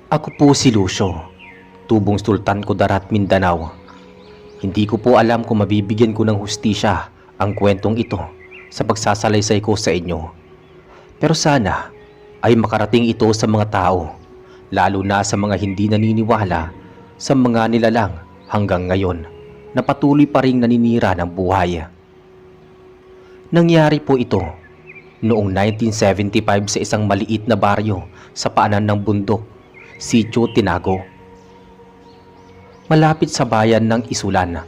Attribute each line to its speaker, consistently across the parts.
Speaker 1: Ako po si Lucio, tubong Sultan Kudarat, Mindanao. Hindi ko po alam kung mabibigyan ko ng hustisya ang kwentong ito sa pagsasalaysay ko sa inyo. Pero sana ay makarating ito sa mga tao, lalo na sa mga hindi naniniwala sa mga nilalang hanggang ngayon na patuloy pa ring naninira ng buhay. Nangyari po ito noong 1975 sa isang maliit na baryo sa paanan ng bundok, Sitio Tinago. Malapit sa bayan ng Isulan.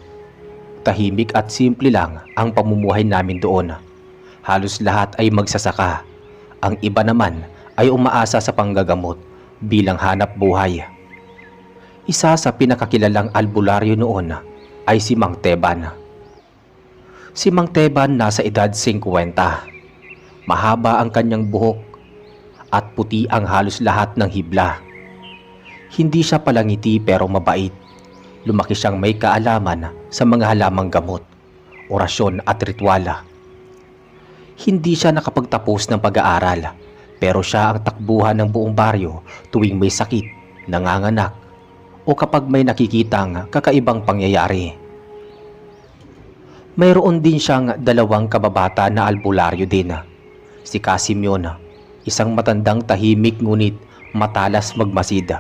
Speaker 1: Tahimik at simple lang ang pamumuhay namin doon. Halos lahat ay magsasaka. Ang iba naman ay umaasa sa panggagamot bilang hanap buhay. Isa sa pinakakilalang albularyo noon ay si Mang Teban. Si Mang Teban nasa edad 50. Mahaba ang kanyang buhok at puti ang halos lahat ng hibla. Hindi siya palangiti pero mabait. Lumaki siyang may kaalaman sa mga halamang gamot, orasyon at ritual. Hindi siya nakapagtapos ng pag-aaral, pero siya ang takbuhan ng buong baryo tuwing may sakit, nanganganak, o kapag may nakikitang kakaibang pangyayari. Mayroon din siyang dalawang kababata na albularyo din. Si Casimion, isang matandang tahimik ngunit matalas magmasid,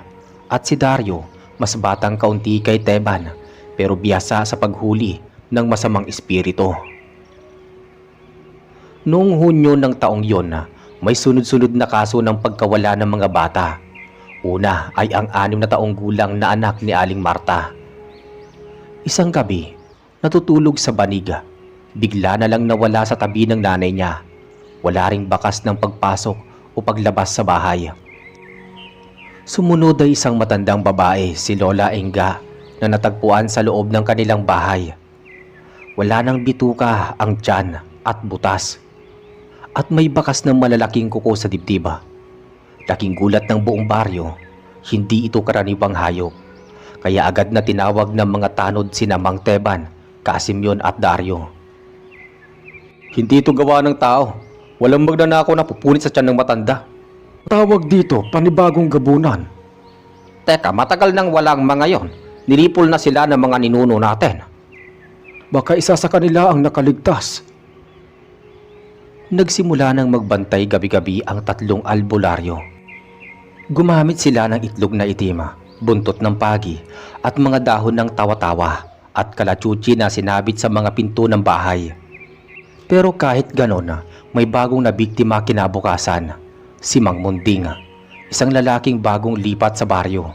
Speaker 1: at si Dario, mas batang kaunti kay Teban pero biyasa sa paghuli ng masamang espiritu. Noong Hunyo ng taong yon, may sunod-sunod na kaso ng pagkawala ng mga bata. Una ay ang 6 na taong gulang na anak ni Aling Marta. Isang gabi, natutulog sa banig, bigla na lang nawala sa tabi ng nanay niya. Wala ring bakas ng pagpasok o paglabas sa bahay. Sumunod ay isang matandang babae, si Lola Enga, na natagpuan sa loob ng kanilang bahay. Wala nang bituka ang tiyan at butas, at may bakas ng malalaking kuko sa dibdib. Laking gulat ng buong baryo, hindi ito karaniwang hayop. Kaya agad na tinawag ng mga tanod sina Mang Teban, Casimion at Dario. Hindi ito gawa ng tao. Walang magnanakaw na pupunit sa tiyan ng matanda. Tawag dito, panibagong gabunan. Teka, matagal nang walang mga yon. Nilipol na sila ng mga ninuno natin. Baka isa sa kanila ang nakaligtas. Nagsimula nang magbantay gabi-gabi ang 3 albularyo. Gumamit sila ng itlog na itim, buntot ng pagi, at mga dahon ng tawa-tawa at kalachuchi na sinabit sa mga pinto ng bahay. Pero kahit ganon, may bagong nabiktima kinabukasan. Si Mang Munding, isang lalaking bagong lipat sa baryo.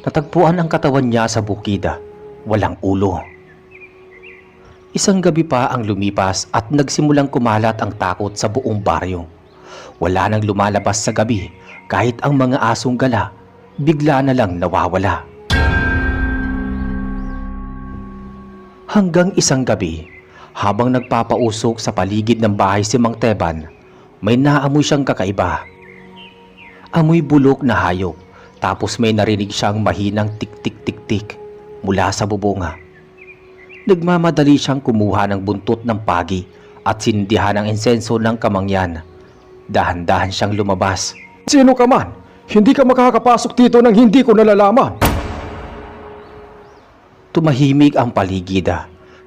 Speaker 1: Natagpuan ang katawan niya sa bukid, walang ulo. Isang gabi pa ang lumipas at nagsimulang kumalat ang takot sa buong baryo. Wala nang lumalabas sa gabi, kahit ang mga asong gala, bigla na lang nawawala. Hanggang isang gabi, habang nagpapausok sa paligid ng bahay si Mang Teban, may naamoy siyang kakaiba. Amoy bulok na hayop, tapos may narinig siyang mahinang tik-tik-tik-tik mula sa bubonga. Nagmamadali siyang kumuha ng buntot ng pagi at sindihan ang insenso ng kamangyan. Dahan-dahan siyang lumabas.
Speaker 2: Sino ka man? Hindi ka makakapasok dito nang hindi ko nalalaman.
Speaker 1: Tumahimik ang paligid.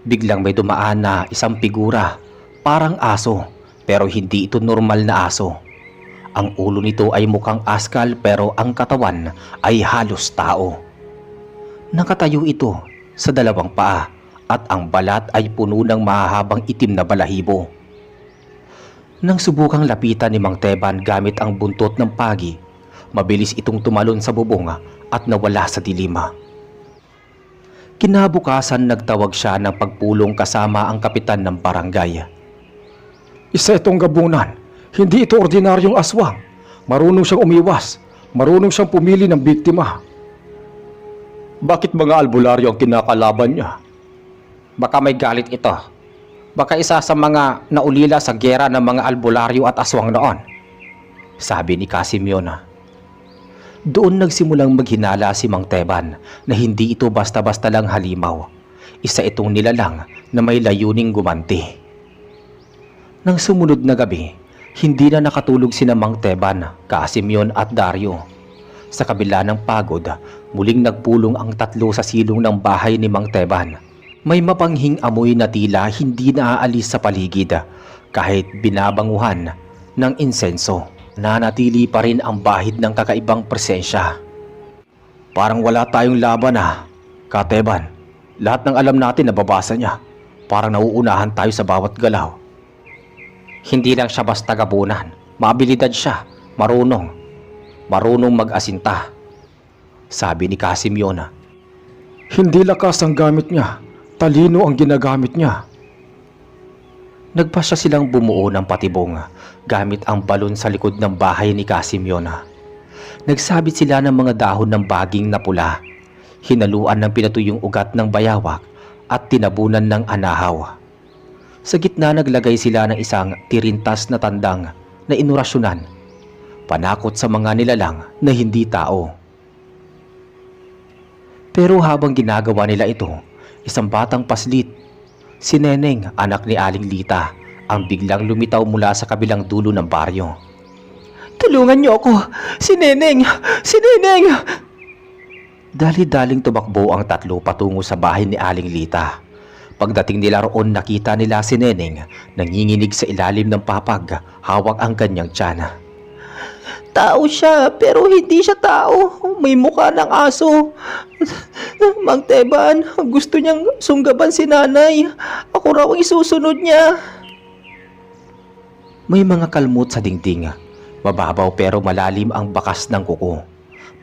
Speaker 1: Biglang may dumaan na isang figura, parang aso, pero hindi ito normal na aso. Ang ulo nito ay mukhang askal pero ang katawan ay halos tao. Nakatayo ito sa 2 paa at ang balat ay puno ng mahahabang itim na balahibo. Nang subukang lapitan ni Mang Teban gamit ang buntot ng pagi, mabilis itong tumalon sa bubong at nawala sa dilim. Kinabukasan nagtawag siya ng pagpulong kasama ang kapitan ng barangay.
Speaker 2: Isa itong gabunan. Hindi ito ordinaryong aswang. Marunong siyang umiwas. Marunong siyang pumili ng biktima.
Speaker 1: Bakit mga albularyo ang kinakalaban niya? Baka may galit ito. Baka isa sa mga naulila sa gera ng mga albularyo at aswang noon, sabi ni Casimion. Doon nagsimulang maghinala si Mang Teban na hindi ito basta-basta lang halimaw. Isa itong nilalang na may layuning gumanti. Nang sumunod na gabi, hindi na nakatulog sina Mang Teban, Casimion at Dario. Sa kabila ng pagod, muling nagpulong ang tatlo sa silong ng bahay ni Mang Teban. May mapanghing amoy na tila hindi naaalis sa paligid kahit binabanguhan ng insenso. Nanatili pa rin ang bahid ng kakaibang presensya. Parang wala tayong laban Kateban. Lahat ng alam natin nababasa niya. Parang nauunahan tayo sa bawat galaw. Hindi lang siya basta gabunan. Maabilidad siya. Marunong mag-asinta. Sabi ni Casim yun.
Speaker 2: Hindi lakas ang gamit niya. Talino ang ginagamit niya.
Speaker 1: Nagpasya silang bumuo ng patibong gamit ang balon sa likod ng bahay ni Casim yun. Nagsabit sila ng mga dahon ng baging na pula. Hinaluan ng pinatuyong ugat ng bayawak at tinabunan ng anahaw. Sa gitna naglagay sila ng isang tirintas na tandang na inurasyonan, panakot sa mga nilalang na hindi tao. Pero habang ginagawa nila ito, isang batang paslit, si Neneng, anak ni Aling Lita, ang biglang lumitaw mula sa kabilang dulo ng baryo. "Tulungan niyo ako! Si Neneng! Si Neneng!" Dali-daling tumakbo ang tatlo patungo sa bahay ni Aling Lita. Pagdating nila roon, nakita nila si Neneng nanginginig sa ilalim ng papag, hawak ang kanyang tiyan. "Tao siya, pero hindi siya tao. May mukha ng aso. Mang Teban, gusto niyang sunggaban si nanay. Ako raw ang isusunod niya." May mga kalmot sa dingding. Mababaw pero malalim ang bakas ng kuko.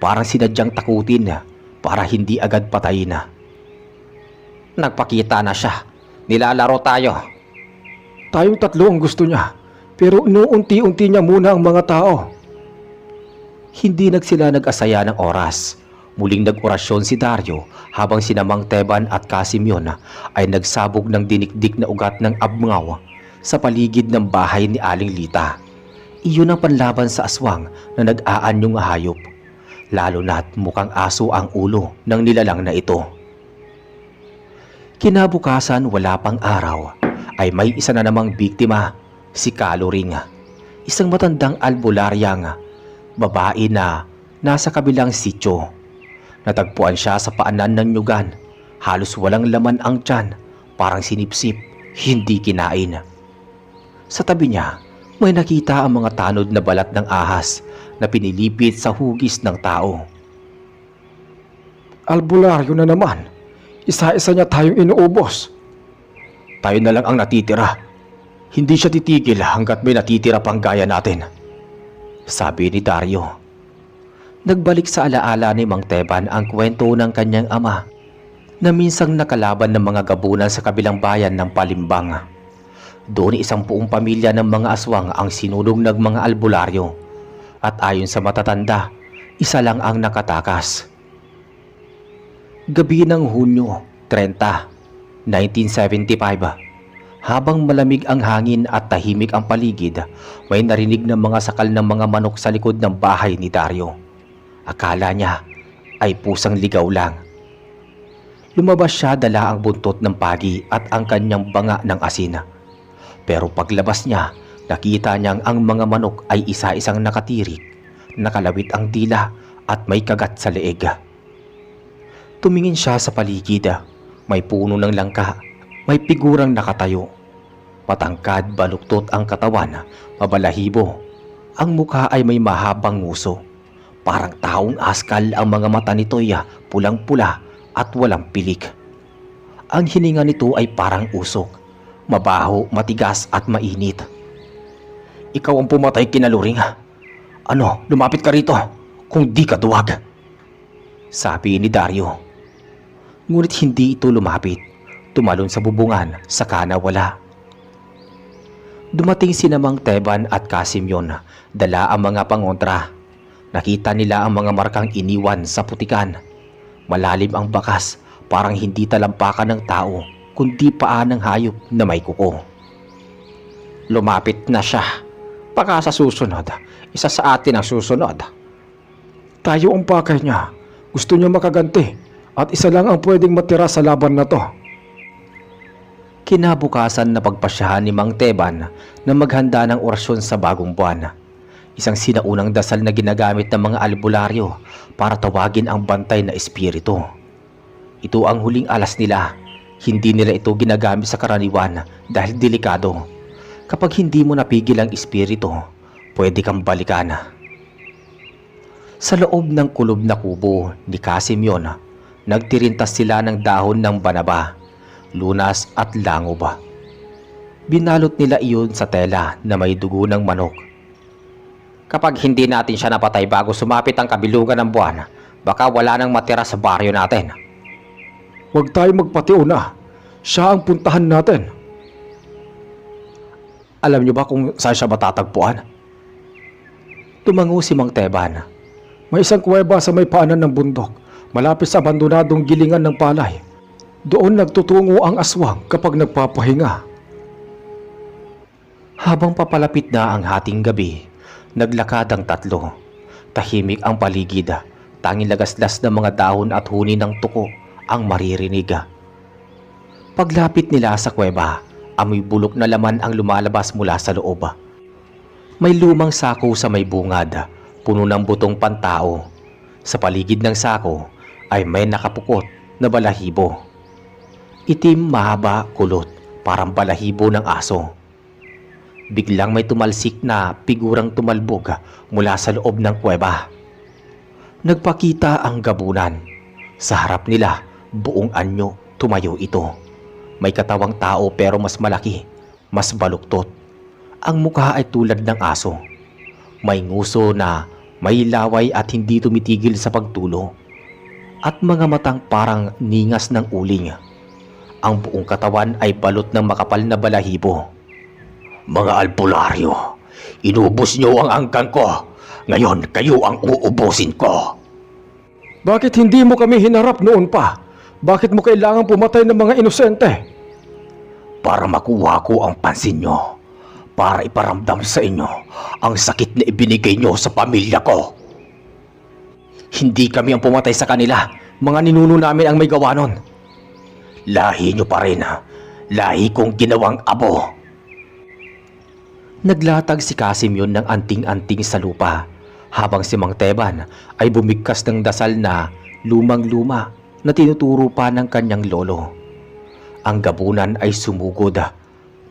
Speaker 1: Parang sinadyang takutin para hindi agad patayin. Nagpakita na siya. Nilalaro tayo.
Speaker 2: Tayong tatlo ang gusto niya, pero inuunti-unti niya muna ang mga tao.
Speaker 1: Hindi sila nag-asaya ng oras. Muling nag-orasyon si Dario habang sina Mang Teban at Casim yun ay nagsabog ng dinikdik na ugat ng abngaw sa paligid ng bahay ni Aling Lita. Iyon ang panlaban sa aswang na nag-aanyong hayop. Lalo na't mukhang aso ang ulo ng nilalang na ito. Kinabukasan, wala pang araw, ay may isa na namang biktima, si Kaloring. Isang matandang albularyang babae na nasa kabilang sityo. Natagpuan siya sa paanan ng nyugan. Halos walang laman ang tiyan, parang sinipsip, hindi kinain. Sa tabi niya, may nakita ang mga tanod na balat ng ahas na pinilipit sa hugis ng tao.
Speaker 2: Albularyo na naman. Isa-isa niya tayong inuubos.
Speaker 1: Tayo na lang ang natitira. Hindi siya titigil hanggat may natitira pang gaya natin, sabi ni Dario. Nagbalik sa alaala ni Mang Teban ang kwento ng kanyang ama na minsang nakalaban ng mga gabunan sa kabilang bayan ng Palimbang. Doon isang buong pamilya ng mga aswang ang sinulong ng mga albularyo at ayon sa matatanda, isa lang ang nakatakas. Gabi ng Hunyo 30, 1975, habang malamig ang hangin at tahimik ang paligid, may narinig ng mga sakal ng mga manok sa likod ng bahay ni Dario. Akala niya ay pusang ligaw lang. Lumabas siya, dala ang buntot ng pagi at ang kanyang banga ng asin. Pero paglabas niya, nakita niyang ang mga manok ay isa-isang nakatirik, nakalawit ang dila at may kagat sa leeg. Tumingin siya sa paligid. May puno ng langka, may figurang nakatayo. Matangkad, baluktot ang katawan, mabalahibo. Ang mukha ay may mahabang nguso. Parang taong askal ang mga mata nito'y pulang-pula at walang pilik. Ang hininga nito ay parang usok. Mabaho, matigas at mainit. "Ikaw ang pumatay kina Luring. Ano, lumapit ka rito kung di ka duwag," sabi ni Dario. Ngunit hindi ito lumapit. Tumalon sa bubungan, saka nawala. Dumating sina Mang Teban at Casim yun, dala ang mga pangontra. Nakita nila ang mga markang iniwan sa putikan. Malalim ang bakas, parang hindi talampakan ng tao, kundi paa ng hayop na may kuko. "Lumapit na siya. Baka sa susunod, isa sa atin ang susunod."
Speaker 2: Tayo ang pakay niya. Gusto niya makaganti at isa lang ang pwedeng matira sa laban na to.
Speaker 1: Kinabukasan, napagpasyahan ni Mang Teban na maghanda ng orasyon sa bagong buwan. isang sinaunang dasal na ginagamit ng mga albularyo para tawagin ang bantay na espiritu. Ito ang huling alas nila. Hindi nila ito ginagamit sa karaniwan dahil delikado. Kapag hindi mo napigil ang espiritu, pwede kang balikan. Sa loob ng kulob na kubo ni Casimyon, nagtirintas sila ng dahon ng banaba, lunas at langob. Binalot nila iyon sa tela na may dugo ng manok. Kapag hindi natin siya napatay bago sumapit ang kabilugan ng buwan, baka wala nang matira sa baryo natin.
Speaker 2: Huwag tayo magpatiuna. Siya ang puntahan natin.
Speaker 1: Alam niyo ba kung saan siya matatagpuan? Tumango si Mang Teban.
Speaker 2: May isang kuweba sa may paanan ng bundok, malapit sa abandonadong gilingan ng palay. Doon nagtutungo ang aswang kapag nagpapahinga.
Speaker 1: Habang papalapit na ang hating gabi, naglakad ang tatlo. Tahimik ang paligid, tanging lagaslas ng mga dahon at huni ng tuko ang maririnig. Paglapit nila sa kuweba, amoy bulok na laman ang lumalabas mula sa loob. May lumang sako sa may bungad, puno ng butong pantao. Sa paligid ng sako ay may nakapukot na balahibo. Itim, mahaba, kulot, parang balahibo ng aso. Biglang may tumalsik na figurang tumalbog mula sa loob ng kuweba. Nagpakita ang gabunan. Sa harap nila, buong anyo, tumayo ito. May katawang tao pero mas malaki, mas baluktot. Ang mukha ay tulad ng aso. May nguso na may laway at hindi tumitigil sa pagtulo. At mga matang parang ningas ng uling. Ang buong katawan ay balot ng makapal na balahibo. Mga albularyo, inubos niyo ang angkan ko. Ngayon kayo ang uubusin ko.
Speaker 2: Bakit hindi mo kami hinarap noon pa? Bakit mo kailangang pumatay ng mga inosente?
Speaker 1: Para makuha ko ang pansin nyo. Para iparamdam sa inyo ang sakit na ibinigay nyo sa pamilya ko. Hindi kami ang pumatay sa kanila. Mga ninuno namin ang may gawa nun. Lahi nyo pa rin. Lahi kong ginawang abo. Naglatag si Casimyon ng anting-anting sa lupa, habang si Mang Teban ay bumigkas ng dasal na lumang-luma na tinuturo pa ng kanyang lolo. Ang gabunan ay sumugod,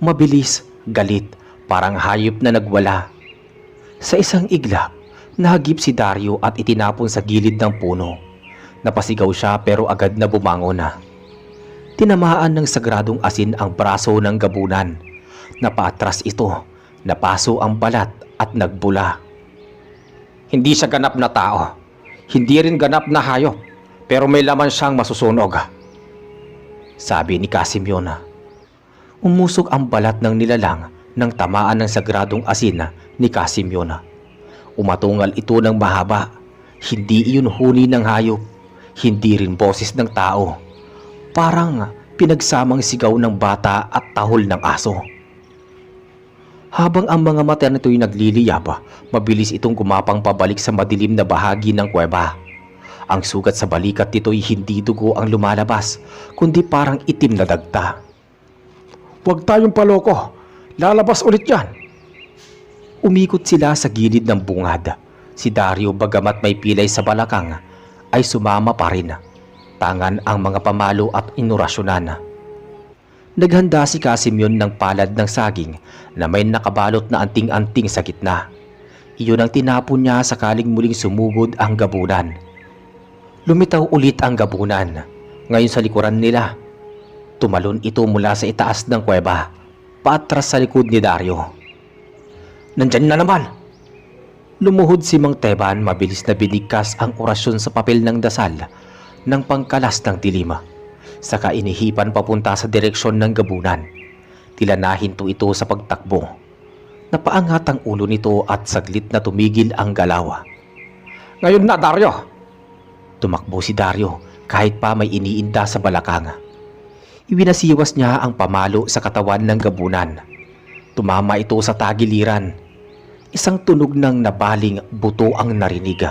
Speaker 1: mabilis, galit, parang hayop na nagwala. Sa isang iglap, nahagip si Dario at itinapon sa gilid ng puno. Napasigaw siya pero agad na bumangon na. Tinamaan ng sagradong asin ang braso ng gabunan. Napaatras ito, napaso ang balat at nagbula. Hindi siya ganap na tao. Hindi rin ganap na hayop. Pero may laman siyang masusunog. Sabi ni Casimyon. Umusok ang balat ng nilalang nang tamaan ng sagradong asin ni Casimyon. Umatungal ito ng mahaba. Hindi iyon huni ng hayop. Hindi rin boses ng tao. Parang pinagsamang sigaw ng bata at tahol ng aso. Habang ang mga mata nito'y nagliliyab, mabilis itong gumapang pabalik sa madilim na bahagi ng kuweba. Ang sugat sa balikat nito'y hindi dugo ang lumalabas, kundi parang itim na dagta.
Speaker 2: Huwag tayong paloko. Lalabas ulit yan.
Speaker 1: Umikot sila sa gilid ng bungad. Si Dario, bagamat may pilay sa balakang, ay sumama pa rin. Tangan ang mga pamalo at inorasyonan. Naghanda si Casimyon ng palad ng saging na may nakabalot na anting-anting sa gitna. Iyon ang tinapon niya sakaling muling sumugod ang gabunan. Lumitaw ulit ang gabunan, ngayon sa likuran nila. Tumalon ito mula sa itaas ng kuweba, paatras sa likod ni Dario. Nandyan na naman! Lumuhod si Mang Teban, mabilis na binigkas ang orasyon sa papel ng dasal ng pangkalas ng dilim. Saka inihipan papunta sa direksyon ng gabunan. Tila nahinto ito sa pagtakbo. Napaangat ang ulo nito at saglit na tumigil ang galaw.
Speaker 2: Ngayon na, Dario!
Speaker 1: Tumakbo si Dario kahit pa may iniinda sa balakang. Iwinasiwas niya ang pamalo sa katawan ng gabunan. Tumama ito sa tagiliran. Isang tunog ng nabaling buto ang narinig.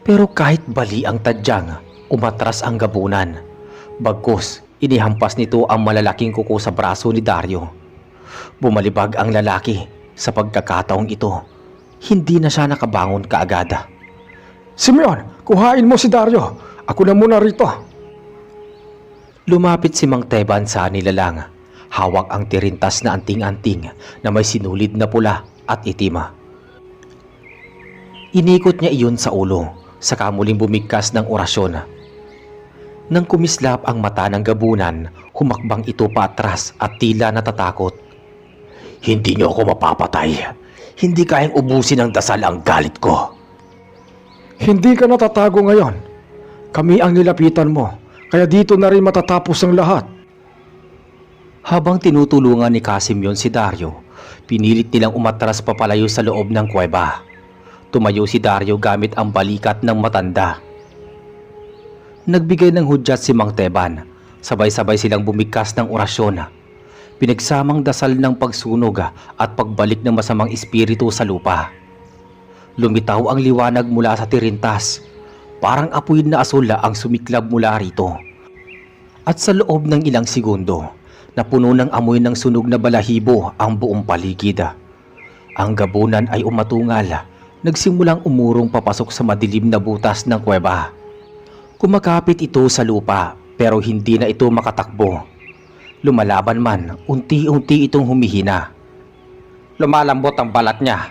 Speaker 1: Pero kahit bali ang tadyang, umatras ang gabunan. Bagkus, inihampas nito ang malalaking kuko sa braso ni Dario. Bumalibag ang lalaki sa pagkakataong ito. Hindi na siya nakabangon kaagad.
Speaker 2: Simeon, kuhain mo si Dario. Ako na muna rito.
Speaker 1: Lumapit si Mang Teban sa nilalang. Hawak ang tirintas na anting-anting na may sinulid na pula at itim. Inikot niya iyon sa ulo, saka muling bumigkas ng orasyon. Nang kumislap ang mata ng gabunan, humakbang ito paatras at tila natatakot. Hindi niyo ako mapapatay. Hindi kayang ubusin ng dasal ang galit ko.
Speaker 2: Hindi ka natatago ngayon. Kami ang nilapitan mo, kaya dito na rin matatapos ang lahat.
Speaker 1: Habang tinutulungan ni Casimyon si Dario, pinilit nilang umatras papalayo sa loob ng kuweba. Tumayo si Dario gamit ang balikat ng matanda. Nagbigay ng hudyat si Mang Teban. Sabay-sabay silang bumigkas ng orasyon. Pinagsamang dasal ng pagsunog at pagbalik ng masamang espiritu sa lupa. Lumitaw ang liwanag mula sa tirintas. Parang apoy na asula ang sumiklab mula rito. At sa loob ng ilang segundo, napuno ng amoy ng sunog na balahibo ang buong paligid. Ang gabunan ay umatungal. Nagsimulang umurong papasok sa madilim na butas ng kuweba. Kumakapit ito sa lupa pero hindi na ito makatakbo. Lumalaban man, unti-unti itong humihina. Lumalambot ang balat niya.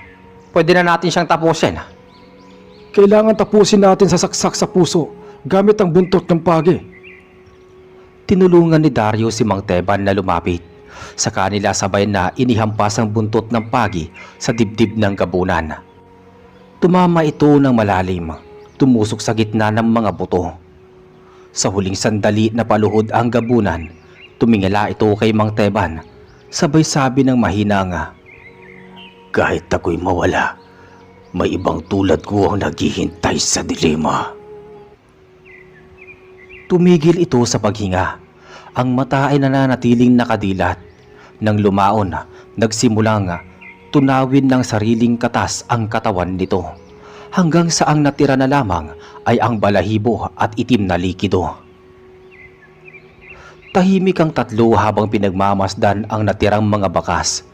Speaker 1: Pwede na natin siyang tapusin.
Speaker 2: Kailangan tapusin natin sa saksak sa puso gamit ang buntot ng pagi.
Speaker 1: Tinulungan ni Dario si Mang Teban na lumapit. Sa kanila sabay na inihampas ang buntot ng pagi sa dibdib ng gabunan. Tumama ito ng malalim, tumusok sa gitna ng mga buto. Sa huling sandali na paluhod ang gabunan, tumingala ito kay Mang Teban, sabay sabi ng mahina nga, kahit ako'y mawala, may ibang tulad ko ang naghihintay sa dilema. Tumigil ito sa paghinga. Ang mata ay nananatiling nakadilat. Nang lumaon, nagsimulang tunawin ng sariling katas ang katawan nito. Hanggang sa ang natira na lamang ay ang balahibo at itim na likido. Tahimik ang tatlo habang pinagmamasdan ang natirang mga bakas.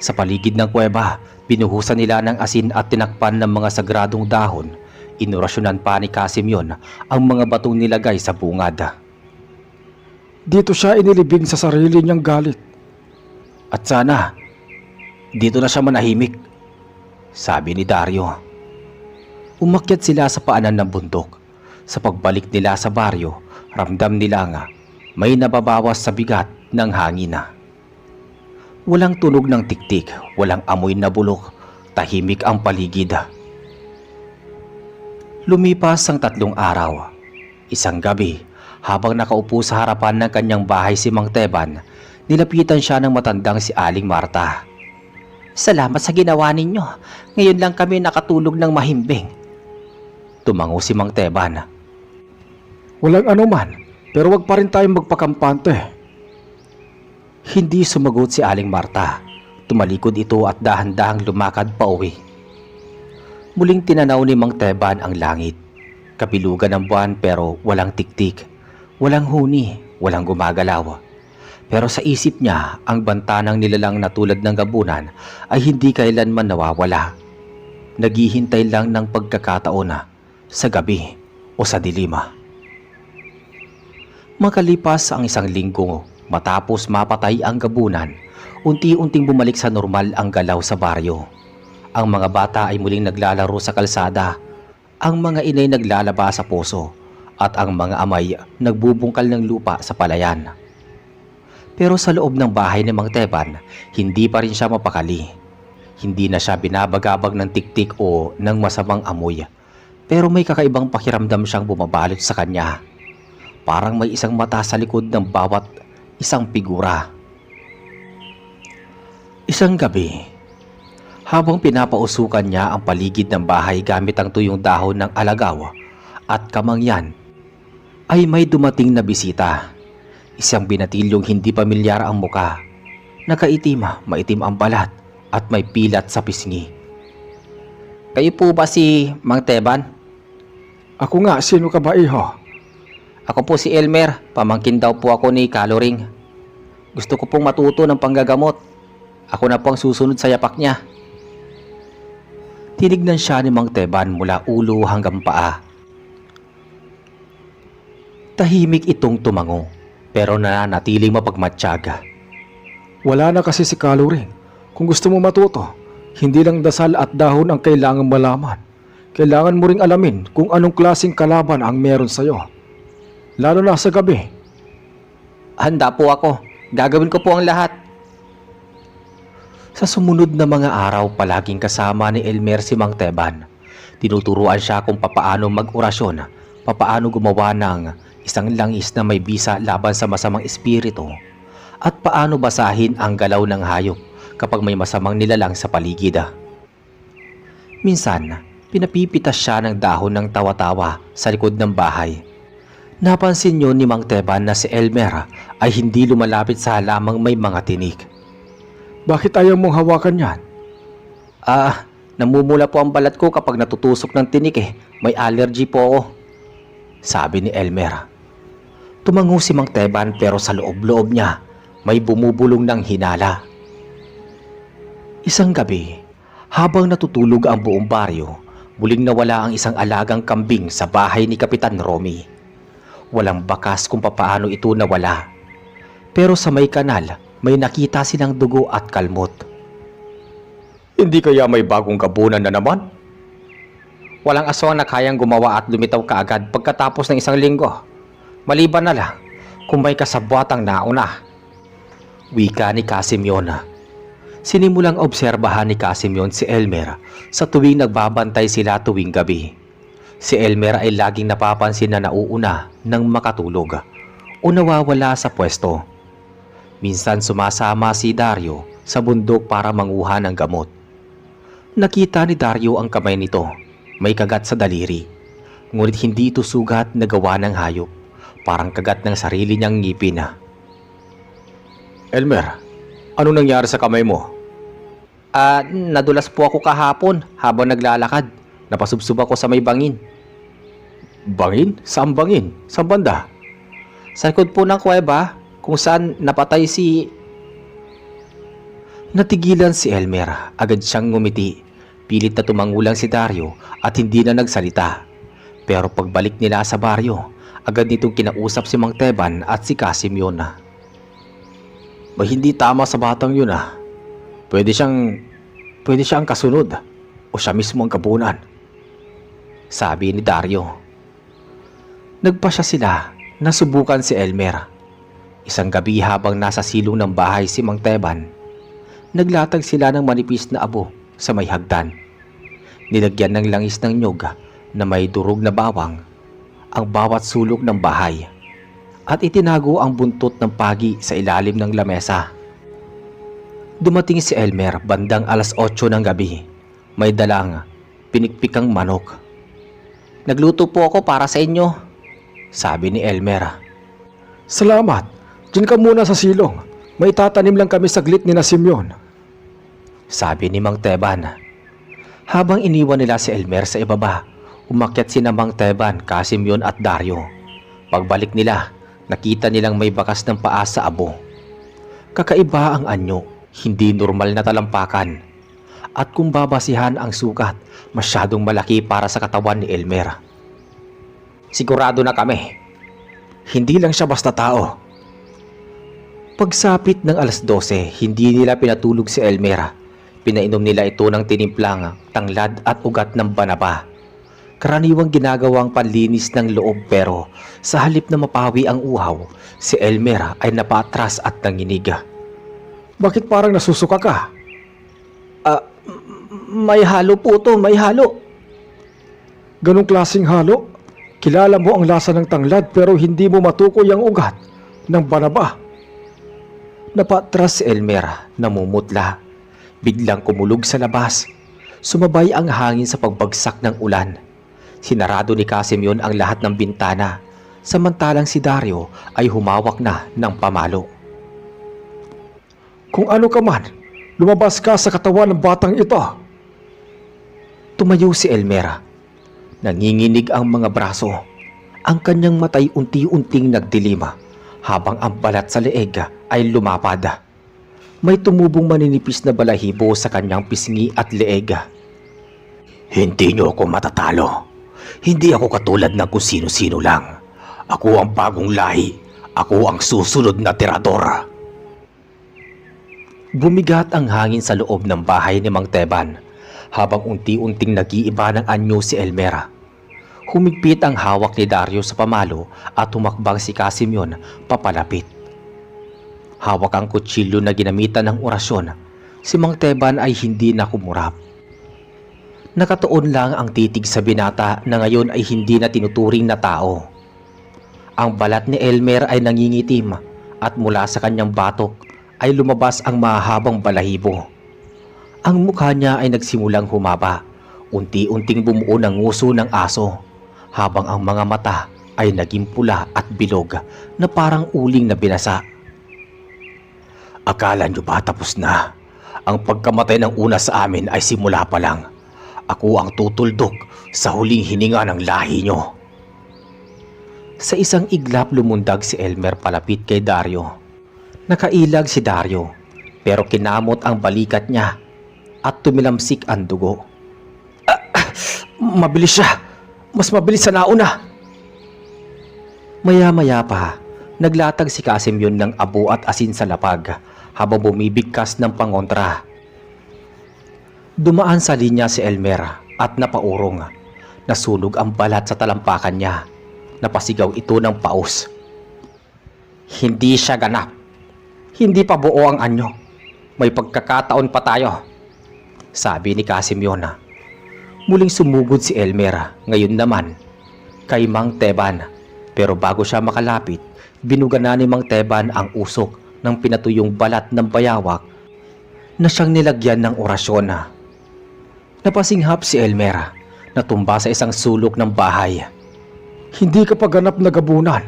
Speaker 1: Sa paligid ng kuweba, binuhusan nila ng asin at tinakpan ng mga sagradong dahon. Inorasyonan pa ni Casimyon ang mga batong nilagay sa bungad.
Speaker 2: Dito siya inilibing sa sarili niyang galit.
Speaker 1: At sana, dito na siya manahimik, sabi ni Dario. Umakyat sila sa paanan ng bundok. Sa pagbalik nila sa baryo, ramdam nila nga may nababawas sa bigat ng hangin. Walang tunog ng tiktik, walang amoy na bulok, tahimik ang paligid. Lumipas ang 3 araw. Isang gabi, habang nakaupo sa harapan ng kanyang bahay si Mang Teban, nilapitan siya ng matandang si Aling Marta. Salamat sa ginawa ninyo. Ngayon lang kami nakatulog ng mahimbing. Tumango si Mang Teban.
Speaker 2: Walang anuman, pero wag pa rin tayong magpakampante.
Speaker 1: Hindi sumagot si Aling Marta. Tumalikod ito at dahan-dahang lumakad pa uwi. Muling tinanaw ni Mang Teban ang langit. Kapilugan ng buwan pero walang tiktik, walang huni, walang gumagalaw. Pero sa isip niya, ang banta ng nilalang na tulad ng gabunan ay hindi kailanman nawawala. Naghihintay lang ng pagkakataon sa gabi o sa dilima. Makalipas ang 1 linggo, matapos mapatay ang gabunan, unti-unting bumalik sa normal ang galaw sa baryo. Ang mga bata ay muling naglalaro sa kalsada, ang mga inay naglalaba sa poso, at ang mga amay nagbubungkal ng lupa sa palayan. Pero sa loob ng bahay ni Mang Teban, hindi pa rin siya mapakali. Hindi na siya binabagabag ng tiktik o ng masamang amoy. Pero may kakaibang pakiramdam siyang bumabalot sa kanya. Parang may isang mata sa likod ng bawat isang figura. Isang gabi, habang pinapausukan niya ang paligid ng bahay gamit ang tuyong dahon ng alagaw at kamangyan, ay may dumating na bisita. Isang binatilyong hindi pamilyar ang muka. Nakaitim, maitim ang balat at may pilat sa pisngi. Kayo po ba si Mang Teban?
Speaker 2: Ako nga, sino ka ba iho?
Speaker 1: Ako po si Elmer, pamangkin daw po ako ni Caloring. Gusto ko pong matuto ng panggagamot. Ako na po ang susunod sa yapak niya. Tinignan siya ni Mang Teban mula ulo hanggang paa. Tahimik itong tumango pero nananatiling mapagmatyaga.
Speaker 2: Wala na kasi si Kaloring. Kung gusto mo matuto, hindi lang dasal at dahon ang kailangan malaman. Kailangan mo ring alamin kung anong klaseng kalaban ang meron sa'yo. Lalo na sa gabi.
Speaker 1: Handa po ako. Gagawin ko po ang lahat. Sa sumunod na mga araw, palaging kasama ni Elmer si Mang Teban. Tinuturuan siya kung papaano mag-orasyon, papaano gumawa ng isang langis na may bisa laban sa masamang espiritu, at paano basahin ang galaw ng hayop kapag may masamang nilalang sa paligid. Minsan, pinapipitas siya ng dahon ng tawa-tawa sa likod ng bahay. Napansin niyo ni Mang Teban na si Elmer ay hindi lumalapit sa halamang may mga tinik.
Speaker 2: Bakit ayaw mong hawakan yan?
Speaker 1: Namumula po ang balat ko kapag natutusok ng tinik eh. May allergy po ako, sabi ni Elmer. Tumango si Mang Teban pero sa loob-loob niya may bumubulong ng hinala. Isang gabi, habang natutulog ang buong baryo, muling nawala ang isang alagang kambing sa bahay ni Kapitan Romy. Walang bakas kung papaano ito nawala. Pero sa may kanal, may nakita silang dugo at kalmot. Hindi kaya may bagong gabunan na naman? Walang aswang na kayang gumawa at lumitaw kaagad pagkatapos ng isang linggo. Maliban na lang kung may kasabwatang nauna. Wika ni Casimyon. Sinimulang obserbahan ni Casimyon si Elmer sa tuwing nagbabantay sila tuwing gabi. Si Elmer ay laging napapansin na nauuna nang makatulog o nawawala sa pwesto. Minsan sumasama si Dario sa bundok para manguha ng gamot. Nakita ni Dario ang kamay nito, may kagat sa daliri. Ngunit hindi ito sugat na gawa ng hayop, parang kagat ng sarili niyang ngipin.
Speaker 2: Elmer, ano nangyari sa kamay mo?
Speaker 1: Nadulas po ako kahapon habang naglalakad. Napasubsob ako sa may bangin.
Speaker 2: Bangin? Saan bangin? Saan banda?
Speaker 1: Sa likod po ng kuweba kung saan napatay si... Natigilan si Elmer, agad siyang ngumiti. Pilit na tumangulang si Dario at hindi na nagsalita. Pero pagbalik nila sa baryo, agad nitong kinausap si Mang Teban at si Casimyon.
Speaker 2: May hindi tama sa batang yun ah. Pwede siyang kasunod o siya mismo ang kabunan,
Speaker 1: sabi ni Dario. Nagpasya sila na subukan si Elmer. Isang gabi habang nasa silong ng bahay si Mang Teban, naglatag sila ng manipis na abo sa may hagdan. Nilagyan ng langis ng nyog na may durog na bawang ang bawat sulok ng bahay at itinago ang buntot ng pagi sa ilalim ng lamesa. Dumating si Elmer bandang 8:00 ng gabi. May dalang pinikpikang manok. Nagluto po ako para sa inyo, sabi ni Elmer.
Speaker 2: Salamat. Diyan ka muna sa silong. May tatanim lang kami saglit ni Simeon,
Speaker 1: sabi ni Mang Teban. Habang iniwan nila si Elmer sa ibaba, umakyat sina Mang Teban, Casimyon at Dario. Pagbalik nila, nakita nilang may bakas ng paa sa abo. Kakaiba ang anyo, hindi normal na talampakan. At kung babasihan ang sukat, masyadong malaki para sa katawan ni Elmer. Sigurado na kami. Hindi lang siya basta tao. Pagsapit ng 12:00, hindi nila pinatulog si Elmer. Pinainom nila ito ng tinimplang, tanglad at ugat ng banaba. Karaniwang ginagawang panlinis ng loob pero sa halip na mapawi ang uhaw, si Elmer ay napatras at nanginig.
Speaker 2: Bakit parang nasusuka ka?
Speaker 1: May halo po to, may halo.
Speaker 2: Ganong klaseng halo? Kilala mo ang lasa ng tanglad pero hindi mo matukoy ang ugat ng banaba.
Speaker 1: Napatras si Elmer, namumutla. Biglang kumulog sa labas. Sumabay ang hangin sa pagbagsak ng ulan. Sinarado ni Casimyon ang lahat ng bintana, samantalang si Dario ay humawak na ng pamalo.
Speaker 2: Kung ano ka man, lumabas ka sa katawan ng batang ito.
Speaker 1: Tumayo si Elmer. Nanginginig ang mga braso. Ang kanyang matay unti-unting nagdilima habang ang balat sa leeg ay lumapad. May tumubong maninipis na balahibo sa kanyang pisngi at leeg. Hindi niyo ako matatalo. Hindi ako katulad ng kung sino-sino lang. Ako ang bagong lahi. Ako ang susunod na tirador. Bumigat ang hangin sa loob ng bahay ni Mang Teban habang unti-unting nag-iiba ng anyo si Elmer. Humigpit ang hawak ni Dario sa pamalo at humakbang si Casimyon papalapit. Hawak ang kutsilyo na ginamitan ng orasyon. Si Mang Teban ay hindi na kumurap. Nakatuon lang ang titig sa binata na ngayon ay hindi na tinuturing na tao. Ang balat ni Elmer ay nangingitim at mula sa kanyang batok ay lumabas ang mahabang balahibo. Ang mukha niya ay nagsimulang humaba, unti-unting bumuo ng nguso ng aso, habang ang mga mata ay naging pula at bilog na parang uling na binasa. Akala niyo ba tapos na? Ang pagkamatay ng una sa amin ay simula pa lang. Ako ang tutuldok sa huling hininga ng lahi niyo. Sa isang iglap lumundag si Elmer palapit kay Dario. Nakailag si Dario pero kinamot ang balikat niya at tumilamsik ang dugo. Mabilis siya. Mas mabilis sa nauna. Maya-maya pa, naglatag si Casimyon ng abo at asin sa lapag habang bumibigkas ng pangontra. Dumaan sa linya si Elmer at napaurong. Nasunog ang balat sa talampakan niya. Napasigaw ito ng paus. Hindi siya ganap. Hindi pa buo ang anyo. May pagkakataon pa tayo, sabi ni Casimyon. Muling sumugod si Elmer, ngayon naman kay Mang Teban. Pero bago siya makalapit, binuga na ni Mang Teban ang usok ng pinatuyong balat ng bayawak na siyang nilagyan ng orasyon. Napasinghap si Elmer, natumba sa isang sulok ng bahay.
Speaker 2: Hindi ka pa ganap na gabunan.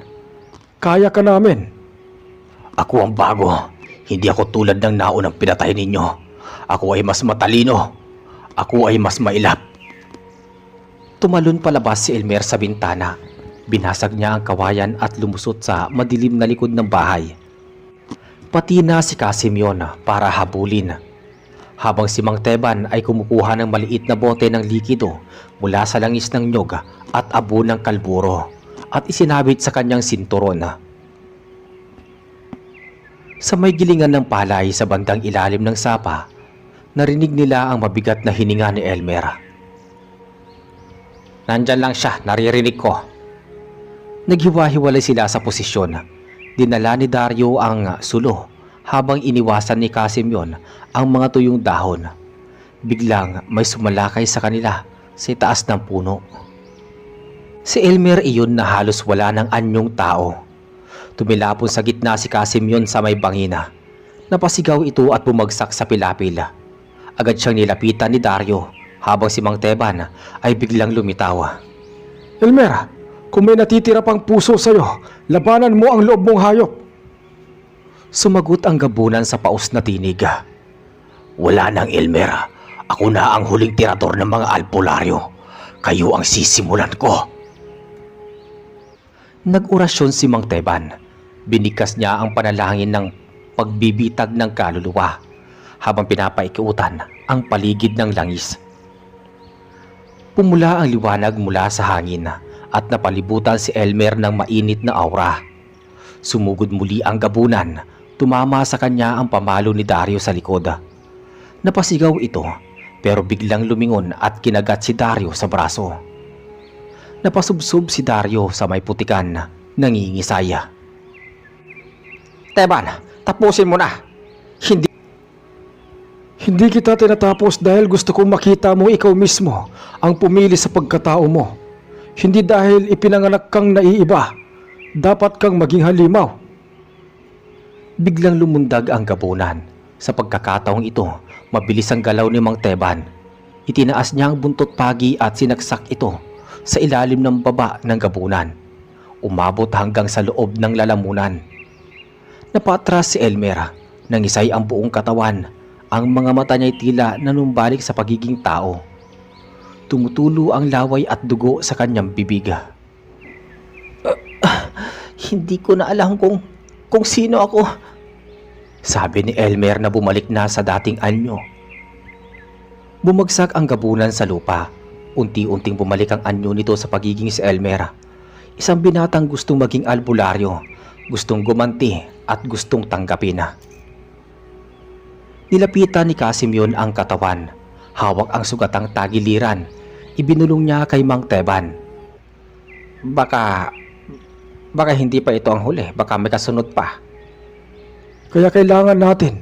Speaker 2: Kaya ka namin.
Speaker 1: Ako ang bago. Hindi ako tulad ng naunang pinatay ninyo. Ako ay mas matalino. Ako ay mas mailap. Tumalon palabas si Elmer sa bintana. Binasag niya ang kawayan at lumusot sa madilim na likod ng bahay. Pati na si Casimyon para habulin. Habang si Mang Teban ay kumukuha ng maliit na bote ng likido mula sa langis ng nyog at abo ng kalburo at isinabit sa kanyang sinturon. Sa may gilingan ng palay sa bandang ilalim ng sapa, narinig nila ang mabigat na hininga ni Elmer. Nandyan lang siya, naririnig ko. Naghiwa-hiwalay sila sa posisyon. Dinala ni Dario ang sulo habang iniwasan ni Casimyon ang mga tuyong dahon. Biglang may sumalakay sa kanila sa itaas ng puno. Si Elmer iyon na halos wala ng anyong tao. Tumilapon sa gitna si Casimyon sa may bangina. Napasigaw ito at bumagsak sa pilapil. Agad siyang nilapitan ni Dario habang si Mang Teban ay biglang lumitaw.
Speaker 2: Elmer, kung may natitira pang puso sa'yo, labanan mo ang loob mong hayop.
Speaker 1: Sumagot ang gabunan sa paus na tinig. Wala nang Elmer. Ako na ang huling tirador ng mga albularyo. Kayo ang sisimulan ko. Nag-orasyon si Mang Teban. Binigkas niya ang panalangin ng pagbibitag ng kaluluwa habang pinapaikiutan ang paligid ng langis. Pumula ang liwanag mula sa hangin at napalibutan si Elmer ng mainit na aura. Sumugod muli ang gabunan. Tumama sa kanya ang pamalo ni Dario sa likod. Napasigaw ito pero biglang lumingon at kinagat si Dario sa braso. Napasubsob si Dario sa may putikan, nangingisaya. Teban, tapusin mo na.
Speaker 2: Hindi kita tinatapos dahil gusto kong makita mo ikaw mismo ang pumili sa pagkatao mo. Hindi dahil ipinanganak kang naiiba. Dapat kang maging halimaw.
Speaker 1: Biglang lumundag ang gabunan. Sa pagkakataong ito, mabilis ang galaw ni Mang Teban. Itinaas niya ang buntot pagi at sinaksak ito sa ilalim ng baba ng gabunan. Umabot hanggang sa loob ng lalamunan. Napatras si Elmer. Nangisay ang buong katawan. Ang mga mata niya'y tila nanumbalik sa pagiging tao. Tumutulo ang laway at dugo sa kanyang bibig. Hindi ko na alam kung sino ako, sabi ni Elmer na bumalik na sa dating anyo. Bumagsak ang gabunan sa lupa Unti-unting bumalik ang anyo nito sa pagiging si Elmer. Isang binatang gustong maging albularyo, gustong gumanti at gustong tanggapin. Nilapitan ni Casimyon ang katawan. Hawak ang sugatang tagiliran. Ibinulong niya kay Mang Teban. Baka hindi pa ito ang huli. Baka may kasunod pa.
Speaker 2: Kaya kailangan natin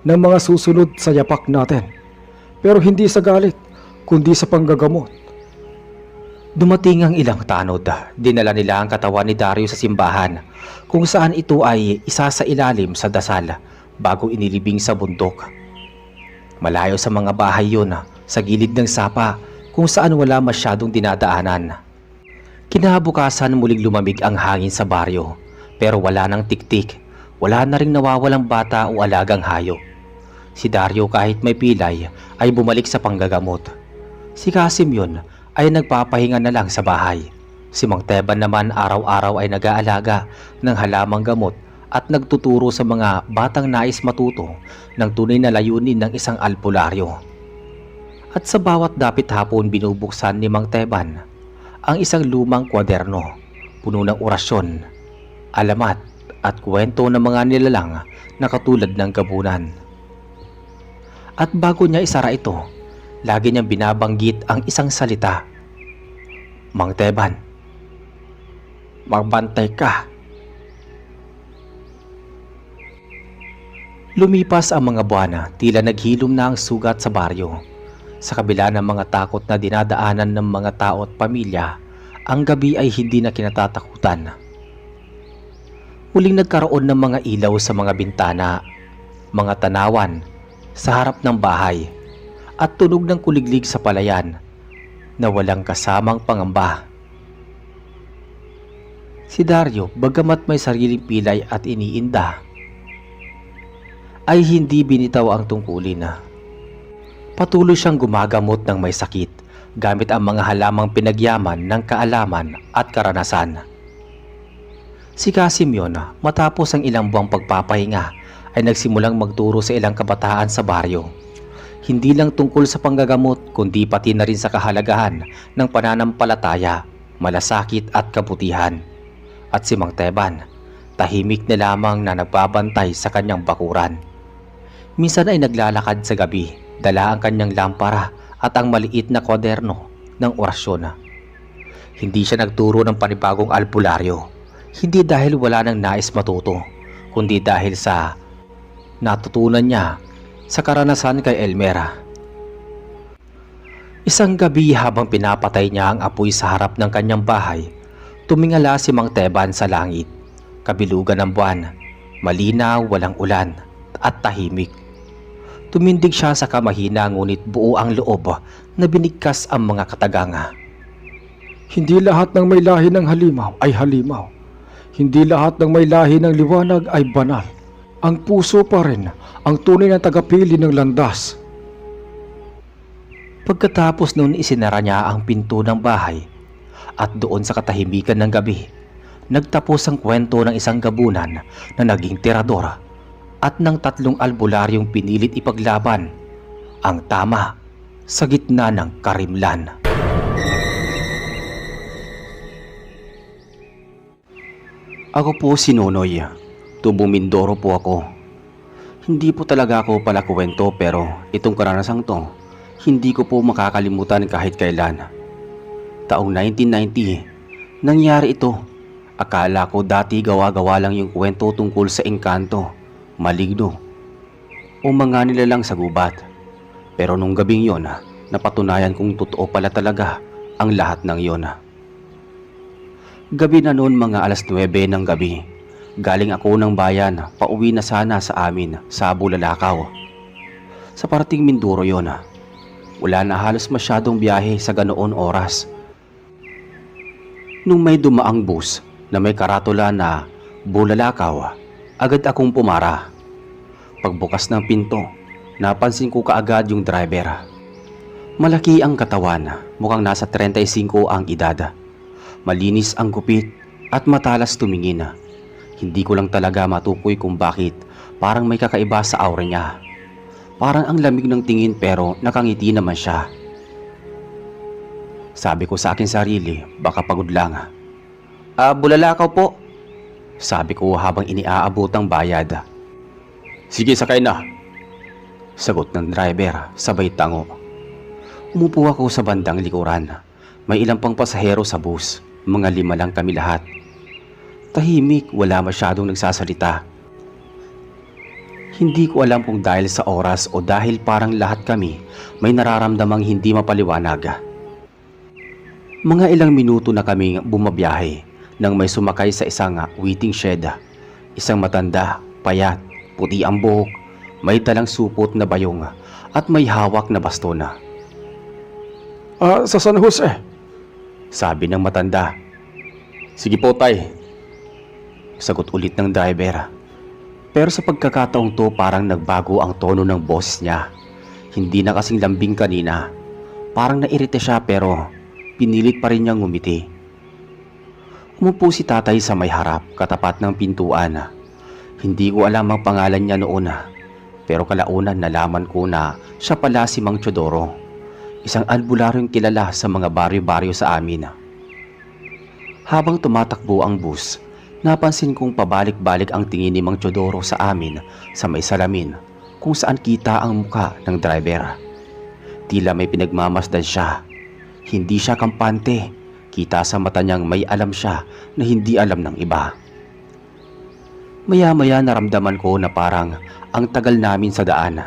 Speaker 2: ng mga susunod sa yapak natin. Pero hindi sa galit, kundi sa panggagamot.
Speaker 1: Dumating ang ilang tanod. Dinala nila ang katawan ni Dario sa simbahan, kung saan ito ay isa sa ilalim sa dasal bago inilibing sa bundok. Malayo sa mga bahay yun, sa gilid ng sapa, kung saan wala masyadong dinadaanan. Kinabukasan muling lumamig ang hangin sa baryo, pero wala nang tiktik, wala na ring nawawalang bata o alagang hayop. Si Dario kahit may pilay ay bumalik sa panggagamot. Si Casimyon ay nagpapahinga na lang sa bahay. Si Mang Teban naman araw-araw ay nag-aalaga ng halamang gamot at nagtuturo sa mga batang nais matuto ng tunay na layunin ng isang albularyo. At sa bawat dapit hapon binubuksan ni Mang Teban ang isang lumang kwaderno puno ng orasyon, alamat at kwento ng mga nilalang na katulad ng gabunan. At bago niya isara ito, lagi niyang binabanggit ang isang salita. Mang Teban, magbantay ka. Lumipas ang mga buwan, tila naghilom na ang sugat sa baryo. Sa kabila ng mga takot na dinadaanan ng mga tao at pamilya, ang gabi ay hindi na kinatatakutan. Muling nagkaroon ng mga ilaw sa mga bintana, mga tanawan sa harap ng bahay, at tunog ng kuliglig sa palayan na walang kasamang pangamba. Si Dario, bagamat may sariling pilay at iniinda, ay hindi binitaw ang tungkulin. Patuloy siyang gumagamot ng may sakit gamit ang mga halamang pinagyaman ng kaalaman at karanasan. Si Casimyon, matapos ang ilang buwang pagpapahinga, ay nagsimulang magturo sa ilang kabataan sa baryo. Hindi lang tungkol sa panggagamot kundi pati na rin sa kahalagahan ng pananampalataya, malasakit at kabutihan. At si Mang Teban, tahimik na lamang na nagbabantay sa kanyang bakuran. Minsan ay naglalakad sa gabi, dala ang kanyang lampara at ang maliit na kwaderno ng orasyon. Hindi siya nagturo ng panibagong albularyo, hindi dahil wala nang nais matuto, kundi dahil sa natutunan niya sa karanasan kay Elmer. Isang gabi habang pinapatay niya ang apoy sa harap ng kanyang bahay, tumingala si Mang Teban sa langit. Kabilugan ng buwan, malinaw, walang ulan at tahimik. Tumindig siya sa kamahina ngunit buo ang loob na binigkas ang mga kataganga.
Speaker 2: Hindi lahat ng may lahi ng halimaw ay halimaw. Hindi lahat ng may lahi ng liwanag ay banal. Ang puso pa rin ang tunay na tagapili ng landas.
Speaker 1: Pagkatapos noon isinara niya ang pinto ng bahay at doon sa katahimikan ng gabi, nagtapos ang kwento ng isang gabunan na naging tirador at ng 3 albularyong pinilit ipaglaban ang tama sa gitna ng karimlan. Ako po si Nonoy. Tubong Mindoro po ako. Hindi po talaga ako pala kwento pero itong karanasang to, hindi ko po makakalimutan kahit kailan. Taong 1990, nangyari ito. Akala ko dati gawa-gawa lang yung kwento tungkol sa engkanto, maligno, o mga nilalang sa gubat. Pero nung gabing yon, napatunayan kong totoo pala talaga ang lahat ng yon. Gabi na noon mga 9:00 ng gabi. Galing ako ng bayan, pauwi na sana sa amin sa Bulalakaw. Sa parating Mindoro yon. Wala na halos masyadong biyahe sa ganoon oras. Nung may dumaang bus na may karatula na Bulalakaw, agad akong pumara. Pagbukas ng pinto, napansin ko kaagad yung driver. Malaki ang katawan, mukhang nasa 35 ang edad. Malinis ang gupit at matalas tumingin. Hindi ko lang talaga matukoy kung bakit parang may kakaiba sa aura niya. Parang ang lamig ng tingin pero nakangiti naman siya. Sabi ko sa akin sarili, baka pagod lang. Bulalakaw po. Sabi ko habang iniaabot ang bayad. Sige, sakay na. Sagot ng driver, sabay tango. Umupo ako sa bandang likuran. May ilang pang pasahero sa bus. Mga 5 lang kami lahat. Tahimik, wala masyadong nagsasalita. Hindi ko alam kung dahil sa oras o dahil parang lahat kami may nararamdamang hindi mapaliwanag. Mga ilang minuto na kaming bumabiyahe nang may sumakay sa isang waiting shed. Isang matanda, payat, puti ang buhok, may dalang supot na bayong at may hawak na baston.
Speaker 2: Sa San Jose.
Speaker 1: Sabi ng matanda. Sige po, tay. Sagot ulit ng driver. Pero sa pagkakataong to parang nagbago ang tono ng boses niya. Hindi na kasing lambing kanina. Parang nairita siya pero pinilit pa rin niyang ngumiti. Umupo si tatay sa may harap katapat ng pintuan. Hindi ko alam ang pangalan niya noon. Pero kalaunan nalaman ko na siya pala si Mang Teodoro. Isang albularyong kilala sa mga baryo-baryo sa amin. Habang tumatakbo ang bus, napansin kong pabalik-balik ang tingin ni Mang Teodoro sa amin sa may salamin kung saan kita ang muka ng driver. Tila may pinagmamasdan siya. Hindi siya kampante. Kita sa mata niyang may alam siya na hindi alam ng iba. Maya-maya naramdaman ko na parang ang tagal namin sa daan.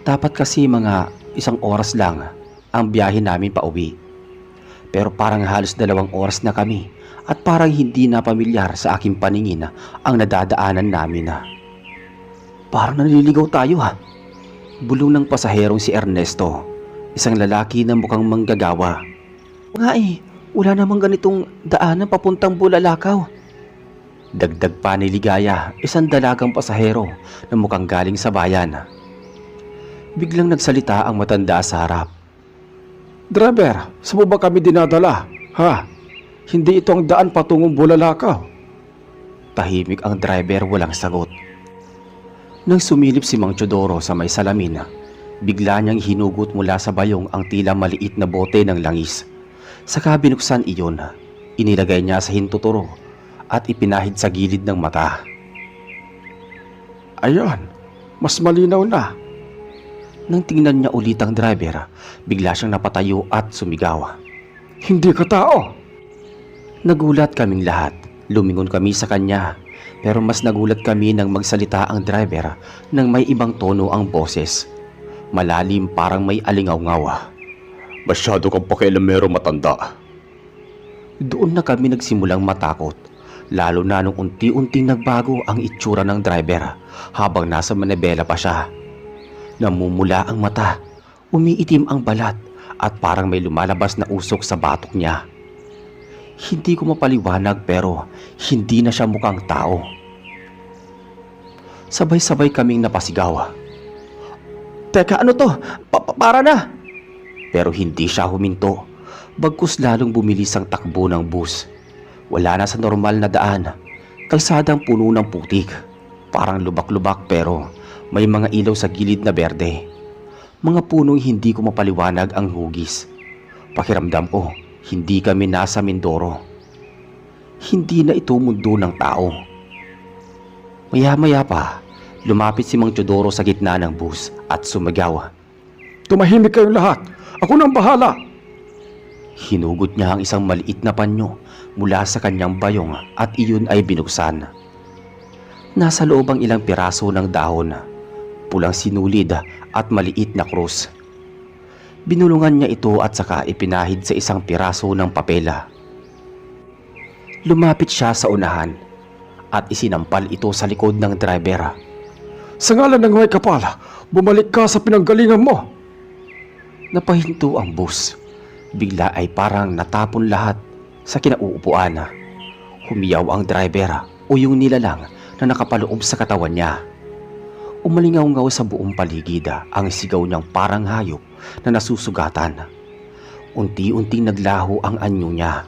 Speaker 1: Dapat kasi mga 1 oras lang ang biyahe namin pauwi. Pero parang halos 2 oras na kami at parang hindi na pamilyar sa aking paningin ang nadadaanan namin. Parang naliligaw tayo ha. Bulong ng pasaherong si Ernesto, isang lalaki na mukhang manggagawa. Nga wala namang ganitong daanan papuntang Bulalakaw. Dagdag pa ni Ligaya, isang dalagang pasahero na mukhang galing sa bayan. Biglang nagsalita ang matanda sa harap.
Speaker 2: Driver, saan mo ba kami dinadala? Ha? Hindi ito ang daan patungong Bulalakaw.
Speaker 1: Tahimik ang driver, walang sagot. Nang sumilip si Mang Teodoro sa may salamin, bigla niyang hinugot mula sa bayong ang tila maliit na bote ng langis. Saka binuksan iyon, inilagay niya sa hintuturo at ipinahid sa gilid ng mata.
Speaker 2: Ayan, mas malinaw na.
Speaker 1: Nang tingnan niya ulit ang driver, bigla siyang napatayo at sumigaw.
Speaker 2: Hindi ka tao.
Speaker 1: Nagulat kaming lahat. Lumingon kami sa kanya. Pero mas nagulat kami nang magsalita ang driver nang may ibang tono ang boses. Malalim, parang may alingaw-ngaw. Masyado kang pakialamero, matanda. Doon na kami nagsimulang matakot. Lalo na nung unti-unting nagbago ang itsura ng driver habang nasa manibela pa siya. Namumula ang mata, umiitim ang balat at parang may lumalabas na usok sa batok niya. Hindi ko mapaliwanag pero hindi na siya mukhang tao. Sabay-sabay kaming napasigaw. Teka, ano to? Para na! Pero hindi siya huminto. Bagkus lalong bumilis ang takbo ng bus. Wala na sa normal na daan. Kalsadang puno ng putik. Parang lubak-lubak pero may mga ilaw sa gilid na berde. Mga punong hindi ko mapaliwanag ang hugis. Pakiramdam ko, hindi kami nasa Mindoro. Hindi na ito mundo ng tao. Maya-maya pa, lumapit si Mang Teodoro sa gitna ng bus at sumigaw.
Speaker 2: Tumahimik kayong lahat. Ako nang bahala.
Speaker 1: Hinugot niya ang isang maliit na panyo mula sa kanyang bayong at iyon ay binuksan. Nasa loob ang ilang piraso ng dahon, pulang sinulid at maliit na krus. Binulungan niya ito at saka ipinahid sa isang piraso ng papela. Lumapit siya sa unahan at isinampal ito sa likod ng driver.
Speaker 2: Sa ngalan ng may kapal, bumalik ka sa pinanggalingan mo.
Speaker 1: Napahinto ang bus. Bigla ay parang natapon lahat sa kinauupuan. Humiyaw ang driver o yung nilalang na nakapaloob sa katawan niya. Umalingaw-ngaw sa buong paligid ang sigaw niyang parang hayop na nasusugatan. Unti-unting naglaho ang anyo niya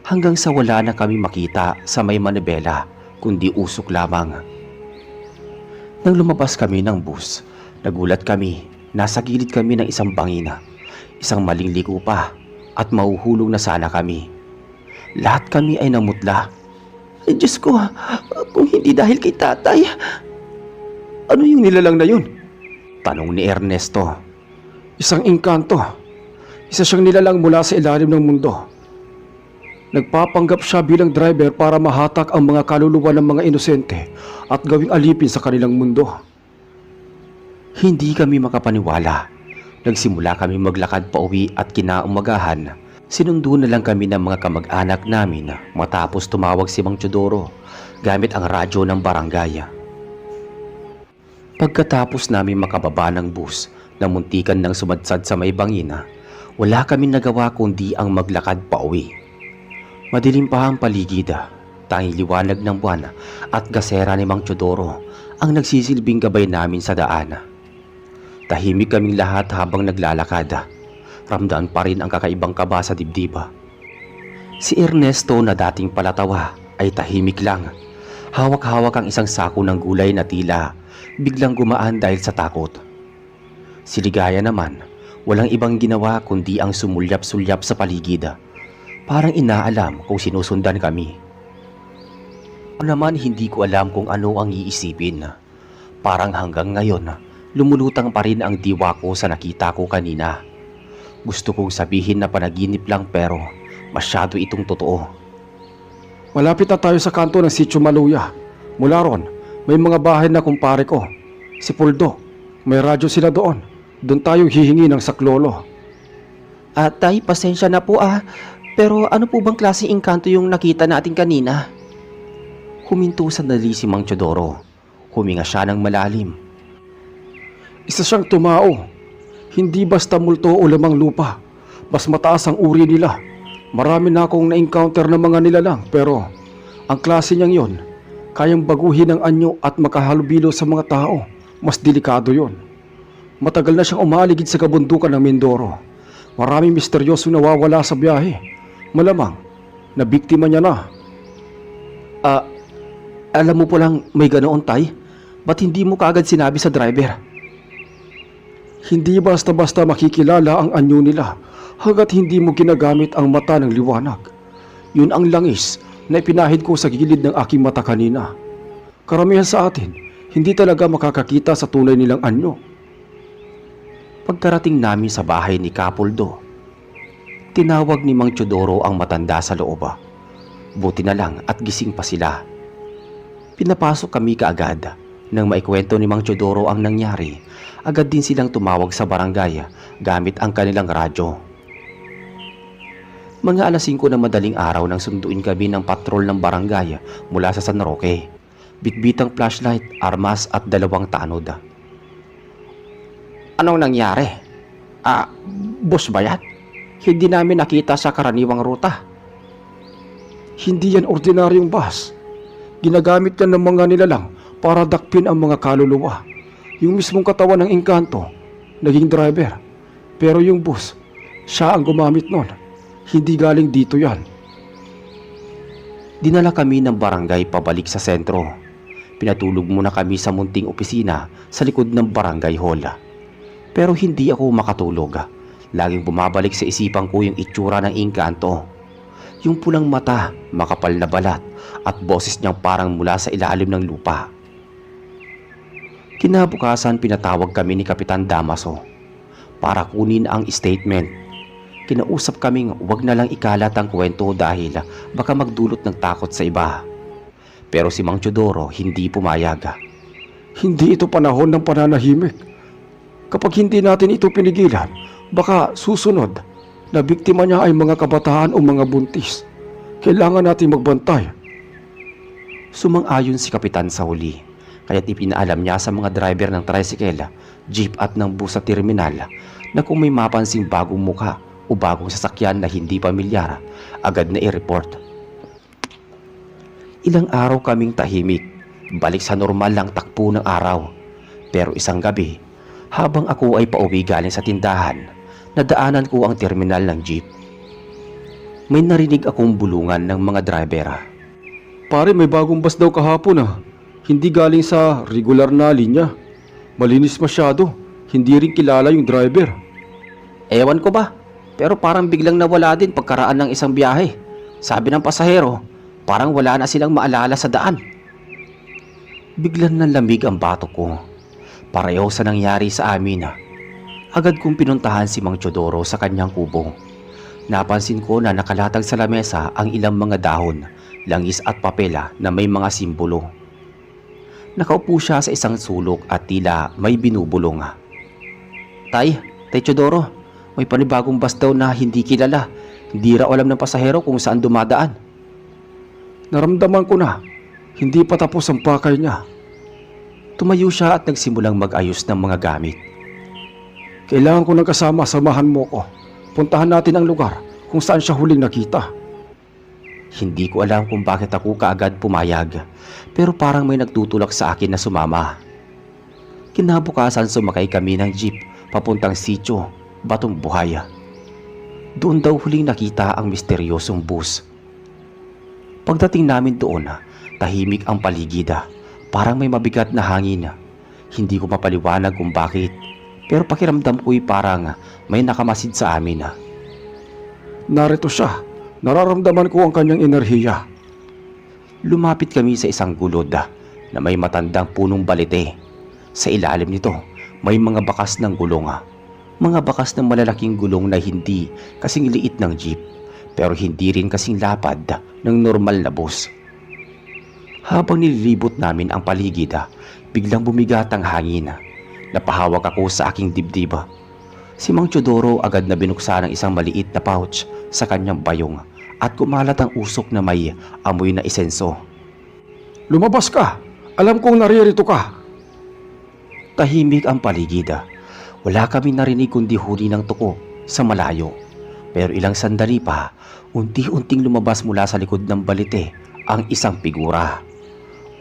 Speaker 1: hanggang sa wala na kami makita sa may manibela kundi usok lamang. Nang lumabas kami ng bus, nagulat kami. Nasa gilid kami ng isang bangina, isang maling ligo pa at mahuhulog na sana kami. Lahat kami ay namutla. Ay Diyos ko, kung hindi dahil kay tatay.
Speaker 2: Ano yung nilalang na yun?
Speaker 1: Tanong ni Ernesto.
Speaker 2: Isang engkanto. Isa siyang nilalang mula sa ilalim ng mundo. Nagpapanggap siya bilang driver para mahatak ang mga kaluluwa ng mga inosente at gawing alipin sa kanilang mundo.
Speaker 1: Hindi kami makapaniwala. Nagsimula kami maglakad pa uwi at kinaumagahan. Sinundo na lang kami ng mga kamag-anak namin matapos tumawag si Mang Teodoro gamit ang radyo ng barangay. Pagkatapos namin makababa ng bus na muntikan ng sumadsad sa may bangina, wala kami nagawa kundi ang maglakad pa uwi. Madilim pa ang paligid, tanging liwanag ng buwan at gasera ni Mang Teodoro ang nagsisilbing gabay namin sa daan. Tahimik kaming lahat habang naglalakad. Ramdam pa rin ang kakaibang kaba sa dibdib. Si Ernesto na dating palatawa ay tahimik lang. Hawak-hawak ang isang sako ng gulay na tila biglang gumaan dahil sa takot. Si Ligaya naman, walang ibang ginawa kundi ang sumulyap-sulyap sa paligid. Parang inaalam kung sinusundan kami. Ako naman hindi ko alam kung ano ang iisipin. Parang hanggang ngayon, lumulutang pa rin ang diwa ko sa nakita ko kanina. Gusto kong sabihin na panaginip lang pero masyado itong totoo.
Speaker 2: Malapit na tayo sa kanto ng Sitio Maluya. Mula ron, may mga bahay na kumpare ko. Si Puldo, may radyo sila doon. Doon tayo hihingi ng saklolo.
Speaker 1: Tay, pasensya na po pero ano po bang klaseng engkanto yung nakita natin kanina? Huminto sandali si Mang Teodoro. Huminga siya ng malalim.
Speaker 2: Isa siyang tumao. Hindi basta multo o lamang lupa. Mas mataas ang uri nila. Marami na akong na-encounter ng mga nilalang pero ang klase niyang yon, kayang baguhin ang anyo at makahalubilo sa mga tao. Mas delikado yon. Matagal na siyang umaligid sa kabundukan ng Mindoro. Maraming misteryoso nawawala sa biyahe. Malamang, na biktima niya na.
Speaker 1: Alam mo po lang may ganoon, Tay? Ba't hindi mo kaagad sinabi sa driver?
Speaker 2: Hindi basta-basta makikilala ang anyo nila hanggat hindi mo ginagamit ang mata ng liwanag. Yun ang langis na ipinahid ko sa gilid ng aking mata kanina. Karamihan sa atin, hindi talaga makakakita sa tunay nilang anyo.
Speaker 1: Pagkarating namin sa bahay ni Kapuldo, tinawag ni Mang Teodoro ang matanda sa loob. Buti na lang at gising pa sila. Pinapasok kami kaagad. Nang maikwento ni Mang Teodoro ang nangyari, agad din silang tumawag sa barangay gamit ang kanilang radyo. Mga alas 5 na madaling araw nang sunduin kami ng patrol ng barangay mula sa San Roque. Bitbitang flashlight, armas at 2 tanod. Anong nangyari? Boss ba yan? Hindi namin nakita sa karaniwang ruta.
Speaker 2: Hindi yan ordinaryong bus. Ginagamit yan ng mga nilalang para dakpin ang mga kaluluwa. Yung mismong katawan ng engkanto, naging driver. Pero yung bus, siya ang gumamit nun. Hindi galing dito yan.
Speaker 1: Dinala kami ng barangay pabalik sa sentro. Pinatulog muna kami sa munting opisina sa likod ng barangay hall. Pero hindi ako makatulog. Laging bumabalik sa isipan ko yung itsura ng engkanto. Yung pulang mata, makapal na balat at boses niyang parang mula sa ilalim ng lupa. Kinabukasan pinatawag kami ni Kapitan Damaso para kunin ang statement. Kinausap kaming huwag na lang ikalat ang kwento dahil baka magdulot ng takot sa iba. Pero si Mang Teodoro hindi pumayag.
Speaker 2: Hindi ito panahon ng pananahimik. Kapag hindi natin ito pinigilan, baka susunod na biktima niya ay mga kabataan o mga buntis. Kailangan natin magbantay.
Speaker 1: Sumang-ayon si Kapitan sa huli. Kaya't ipinaalam niya sa mga driver ng tricycle, jeep at ng bus sa terminal na kung may mapansing bagong mukha o bagong sasakyan na hindi pamilyar, agad na i-report. Ilang araw kaming tahimik, balik sa normal lang takbo ng araw. Pero isang gabi, habang ako ay pauwi galing sa tindahan, nadaanan ko ang terminal ng jeep. May narinig akong bulungan ng mga driver.
Speaker 2: Pare, may bagong bus daw kahapon Hindi galing sa regular na linya. Malinis masyado. Hindi rin kilala yung driver.
Speaker 1: Ewan ko ba? Pero parang biglang nawala din pagkaraan ng isang biyahe. Sabi ng pasahero, parang wala na silang maalala sa daan. Biglang nanlamig ang batok ko. Pareho sa nangyari sa amin. Agad kong pinuntahan si Mang Teodoro sa kanyang kubo. Napansin ko na nakalatag sa lamesa ang ilang mga dahon, langis at papela na may mga simbolo. Nakaupo siya sa isang sulok at tila may binubulong. Tay Teodoro, may panibagong bus daw na hindi kilala. Hindi raw alam ng pasahero kung saan dumadaan.
Speaker 2: Naramdaman ko na, hindi pa tapos ang pakay niya.
Speaker 1: Tumayo siya at nagsimulang mag-ayos ng mga gamit.
Speaker 2: Kailangan ko ng kasama, samahan mo ko. Puntahan natin ang lugar kung saan siya huling nakita.
Speaker 1: Hindi ko alam kung bakit ako kaagad pumayag, pero parang may nagtutulak sa akin na sumama. Kinabukasan sumakay kami ng jeep papuntang sitio, Batong Buhay. Doon daw huling nakita ang misteryosong bus. Pagdating namin doon, tahimik ang paligid. Parang may mabigat na hangin. Hindi ko mapaliwanag kung bakit, pero pakiramdam ko'y parang may nakamasid sa amin.
Speaker 2: Narito siya. Nararamdaman ko ang kanyang enerhiya.
Speaker 1: Lumapit kami sa isang gulod na may matandang punong balete. Sa ilalim nito, may mga bakas ng gulong. Mga bakas ng malalaking gulong na hindi kasing liit ng jeep, pero hindi rin kasing lapad ng normal na bus. Habang nililibot namin ang paligid, biglang bumigat ang hangin. Napahawak ako sa aking dibdib. Si Mang Teodoro agad na binuksan ang isang maliit na pouch sa kanyang bayong at kumalat ang usok na may amoy na isenso.
Speaker 2: Lumabas ka! Alam kong naririto ka!
Speaker 1: Tahimik ang paligid. Wala kami narinig kundi huni ng tuko sa malayo. Pero ilang sandali pa, unti-unting lumabas mula sa likod ng balite ang isang figura.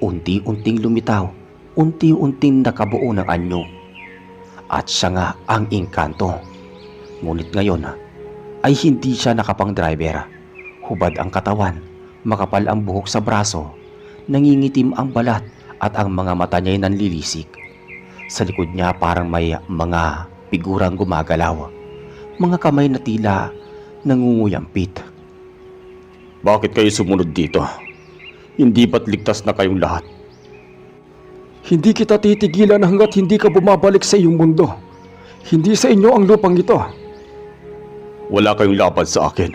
Speaker 1: Unti-unting lumitaw, unti-unting nakabuo ng anyo. At siya nga ang engkanto. Ngunit ngayon ay hindi siya nakapang driver. Hubad ang katawan, makapal ang buhok sa braso, nangingitim ang balat at ang mga mata niya'y nanlilisik. Sa likod niya parang may mga figurang gumagalaw, mga kamay na tila nangunguyampit.
Speaker 3: Bakit kayo sumunod dito? Hindi ba't ligtas na kayong lahat?
Speaker 2: Hindi kita titigilan hanggat hindi ka bumabalik sa iyong mundo. Hindi sa inyo ang lupang ito.
Speaker 3: Wala kayong laban sa akin.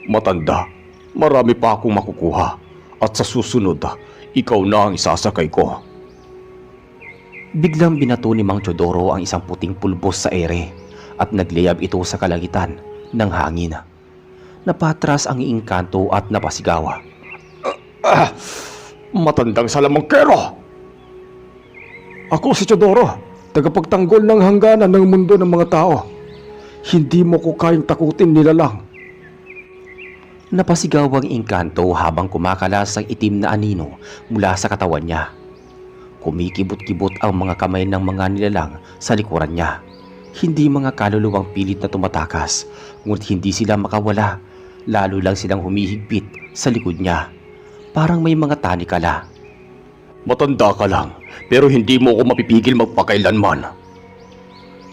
Speaker 3: Matanda, marami pa akong makukuha. At sa susunod, ikaw na ang isasakay ko.
Speaker 1: Biglang binato ni Mang Teodoro ang isang puting pulbos sa ere at nagliyab ito sa kalangitan ng hangin. Napatras ang engkanto at napasigaw.
Speaker 3: Matandang salamangkero!
Speaker 2: Ako si Teodoro, tagapagtanggol ng hangganan ng mundo ng mga tao. Hindi mo ko kayang takutin, nilalang.
Speaker 1: Napasigaw ang engkanto habang kumakalas ang itim na anino mula sa katawan niya. Kumikibot-kibot ang mga kamay ng mga nilalang sa likuran niya. Hindi mga kaluluwang pilit na tumatakas, ngunit hindi sila makawala. Lalo lang silang humihigpit sa likod niya. Parang may mga tanikala.
Speaker 3: Matanda ka lang, pero hindi mo ako mapipigil magpakailanman.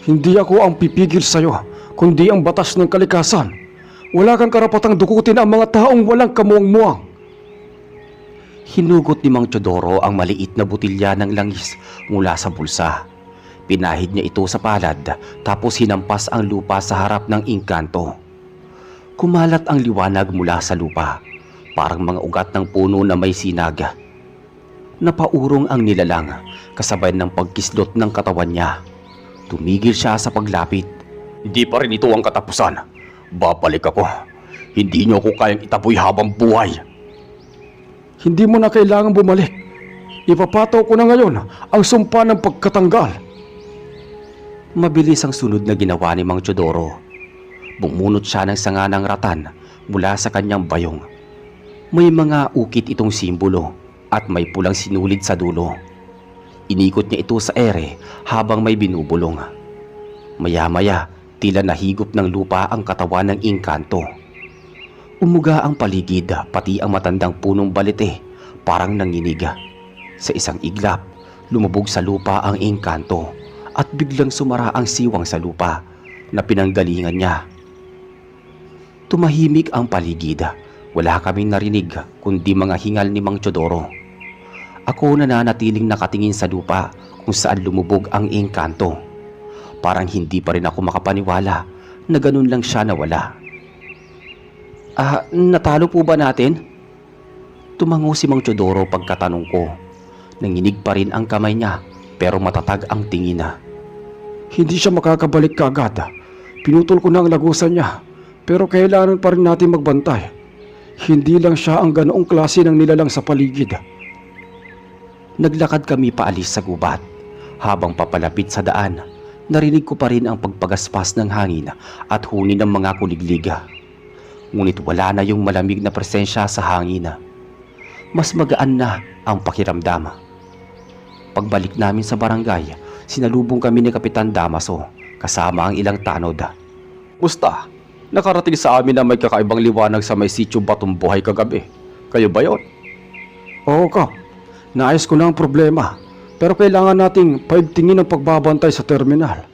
Speaker 2: Hindi ako ang pipigil sa'yo, kundi ang batas ng kalikasan. Wala kang karapatang dukutin ang mga taong walang kamuang-muang.
Speaker 1: Hinugot ni Mang Teodoro ang maliit na butilya ng langis mula sa bulsa. Pinahid niya ito sa palad tapos hinampas ang lupa sa harap ng engkanto. Kumalat ang liwanag mula sa lupa, parang mga ugat ng puno na may sinag. Napaurong ang nilalang kasabay ng pagkislot ng katawan niya. Tumigil siya sa paglapit.
Speaker 3: Hindi pa rin ito ang katapusan. Babalik ako. Hindi niyo ako kayang itaboy habang buhay.
Speaker 2: Hindi mo na kailangang bumalik. Ipapataw ko na ngayon ang sumpa ng pagkatanggal.
Speaker 1: Mabilis ang sunod na ginawa ni Mang Teodoro. Bumunot siya ng sanga ng ratan mula sa kanyang bayong. May mga ukit itong simbolo at may pulang sinulid sa dulo. Inikot niya ito sa ere habang may binubulong. Maya-maya, tila nahigop ng lupa ang katawan ng engkanto. Umuga ang paligid pati ang matandang punong balete, parang nanginig. Sa isang iglap, lumubog sa lupa ang engkanto at biglang sumara ang siwang sa lupa na pinanggalingan niya. Tumahimik ang paligid. Wala kaming narinig kundi mga hingal ni Mang Teodoro. Ako nananatiling nakatingin sa lupa kung saan lumubog ang engkanto. Parang hindi pa rin ako makapaniwala na ganun lang siya nawala. Natalo po ba natin? Tumango si Mang Teodoro pagkatanong ko. Nanginig pa rin ang kamay niya pero matatag ang tingin na.
Speaker 2: Hindi siya makakabalik kaagad. Pinutol ko na ang lagusan niya. Pero kailangan pa rin natin magbantay. Hindi lang siya ang ganoong klase ng nilalang sa paligid.
Speaker 1: Naglakad kami paalis sa gubat. Habang papalapit sa daan, narinig ko pa rin ang pagpagaspas ng hangin at huni ng mga kuligliga. Ngunit wala na yung malamig na presensya sa hangin. Mas magaan na ang pakiramdam. Pagbalik namin sa barangay, sinalubong kami ni Kapitan Damaso kasama ang ilang tanod.
Speaker 3: Musta? Nakarating sa amin na may kakaibang liwanag sa may sitio Batong Buhay kagabi. Kayo ba yon?
Speaker 2: Oo, Kap. Naayos ko na ang problema. Pero kailangan nating paigtingin ang pagbabantay sa terminal.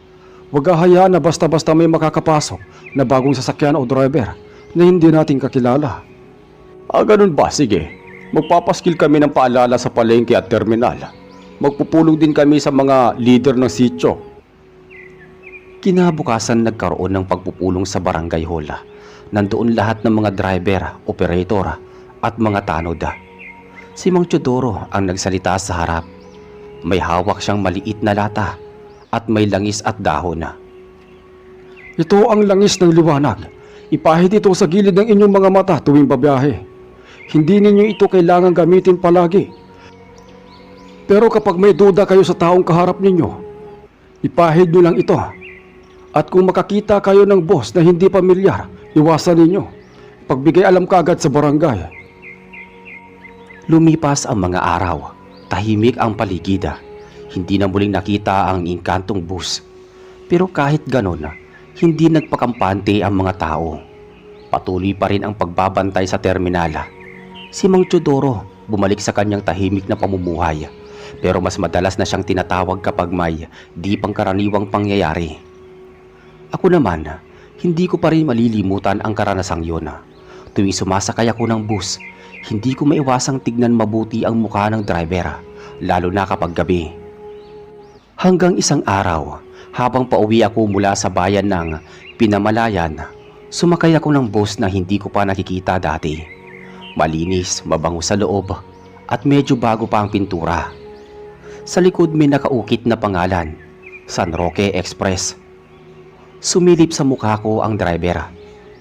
Speaker 2: Huwag hahayaan na basta-basta may makakapasok na bagong sasakyan o driver na hindi natin kakilala.
Speaker 3: Ganun ba? Sige. Magpapaskil kami ng paalala sa palengke at terminal. Magpupulong din kami sa mga leader ng sitio.
Speaker 1: Kinabukasan nagkaroon ng pagpupulong sa barangay hall. Nandoon lahat ng mga driver, operator at mga tanod. Si Mang Teodoro ang nagsalita sa harap. May hawak siyang maliit na lata at may langis at dahon.
Speaker 2: Ito ang langis ng liwanag. Ipahid ito sa gilid ng inyong mga mata tuwing babiyahe. Hindi ninyo ito kailangan gamitin palagi. Pero kapag may duda kayo sa taong kaharap ninyo, ipahid nyo lang ito. At kung makakita kayo ng boss na hindi pamilyar, iwasan ninyo. Pagbigay alam kaagad sa barangay.
Speaker 1: Lumipas ang mga araw. Tahimik ang paligid. Hindi na muling nakita ang engkantong bus. Pero kahit ganon, hindi nagpakampante ang mga tao. Patuloy pa rin ang pagbabantay sa terminal. Si Mang Teodoro bumalik sa kanyang tahimik na pamumuhay. Pero mas madalas na siyang tinatawag kapag may di pangkaraniwang pangyayari. Ako naman, hindi ko pa rin malilimutan ang karanasang yun. Tuwing sumasakay ako ng bus, hindi ko maiwasang tignan mabuti ang mukha ng driver, lalo na kapag gabi. Hanggang isang araw, habang pauwi ako mula sa bayan ng Pinamalayan, sumakay ako ng bus na hindi ko pa nakikita dati. Malinis, mabango sa loob, at medyo bago pa ang pintura. Sa likod may nakaukit na pangalan, San Roque Express. Sumilip sa mukha ko ang driver.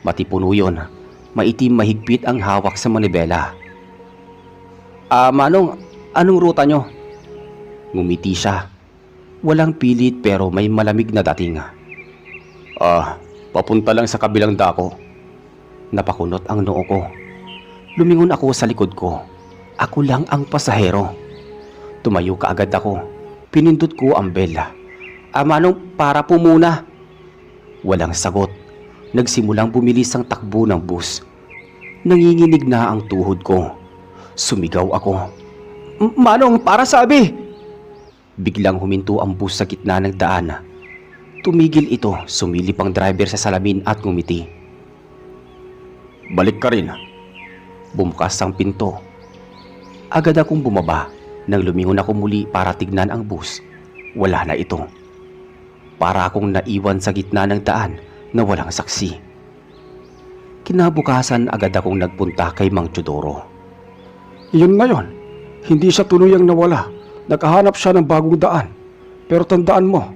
Speaker 1: Matipuno yun. Maitim mahigpit ang hawak sa manibela. Manong, anong ruta nyo? Ngumiti siya. Walang pilit pero may malamig na dating.
Speaker 3: Papunta lang sa kabilang dako.
Speaker 1: Napakunot ang noo ko. Lumingon ako sa likod ko. Ako lang ang pasahero. Tumayo kaagad ako. Pinindot ko ang bell. Manong, para po muna. Walang sagot. Nagsimulang bumilis ang takbo ng bus. Nanginginig na ang tuhod ko. Sumigaw ako. Manong, para sabi! Biglang huminto ang bus sa gitna ng daan. Tumigil ito, sumilip ang driver sa salamin at ngumiti.
Speaker 3: Balik ka rin.
Speaker 1: Bumukas ang pinto. Agad akong bumaba. Nang lumingon ako muli para tignan ang bus, wala na ito. Para akong naiwan sa gitna ng daan na walang saksi. Kinabukasan agad akong nagpunta kay Mang Teodoro.
Speaker 2: Iyon na yon. Hindi siya tuluyang nawala. Nakahanap siya ng bagong daan. Pero tandaan mo,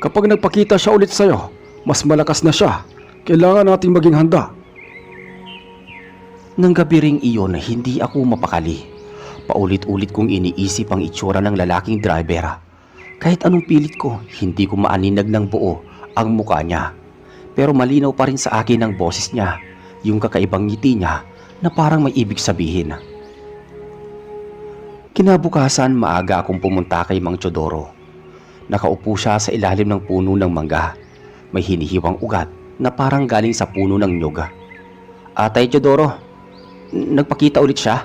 Speaker 2: kapag nagpakita siya ulit sa'yo, mas malakas na siya. Kailangan nating maging handa.
Speaker 1: Nang gabi ring iyon, hindi ako mapakali. Paulit-ulit kong iniisip ang itsura ng lalaking driver. Kahit anong pilit ko, hindi ko maaninag ng buo ang mukha niya. Pero malinaw pa rin sa akin ang boses niya, yung kakaibang ngiti niya na parang may ibig sabihin. Kinabukasan, maaga akong pumunta kay Mang Teodoro. Nakaupo siya sa ilalim ng puno ng mangga. May hinihiwang ugat na parang galing sa puno ng nyog. Tay Teodoro, nagpakita ulit siya?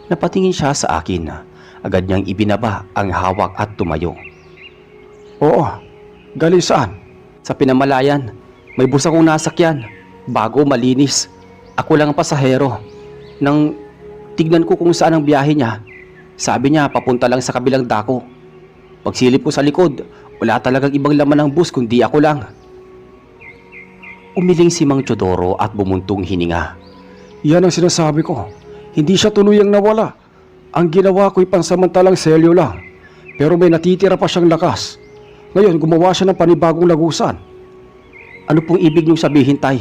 Speaker 1: Napatingin siya sa akin. Agad niyang ibinaba ang hawak at tumayo.
Speaker 2: Oo, galing saan?
Speaker 1: Sa Pinamalayan, may bus akong nasakyan.
Speaker 4: Bago malinis, ako lang ang pasahero. Nang tignan ko kung saan ang biyahe niya, sabi niya papunta lang sa kabilang dako. Pagsilip ko sa likod, wala talagang ibang laman ng bus kundi ako lang. Umiling si Mang Teodoro at bumuntong hininga.
Speaker 2: Yan ang sinasabi ko. Hindi siya tuluyang nawala. Ang ginawa ko'y pansamantalang selyo lang. Pero may natitira pa siyang lakas. Ngayon gumawa siya ng panibagong lagusan.
Speaker 4: Ano pong ibig niyong sabihin, Tay?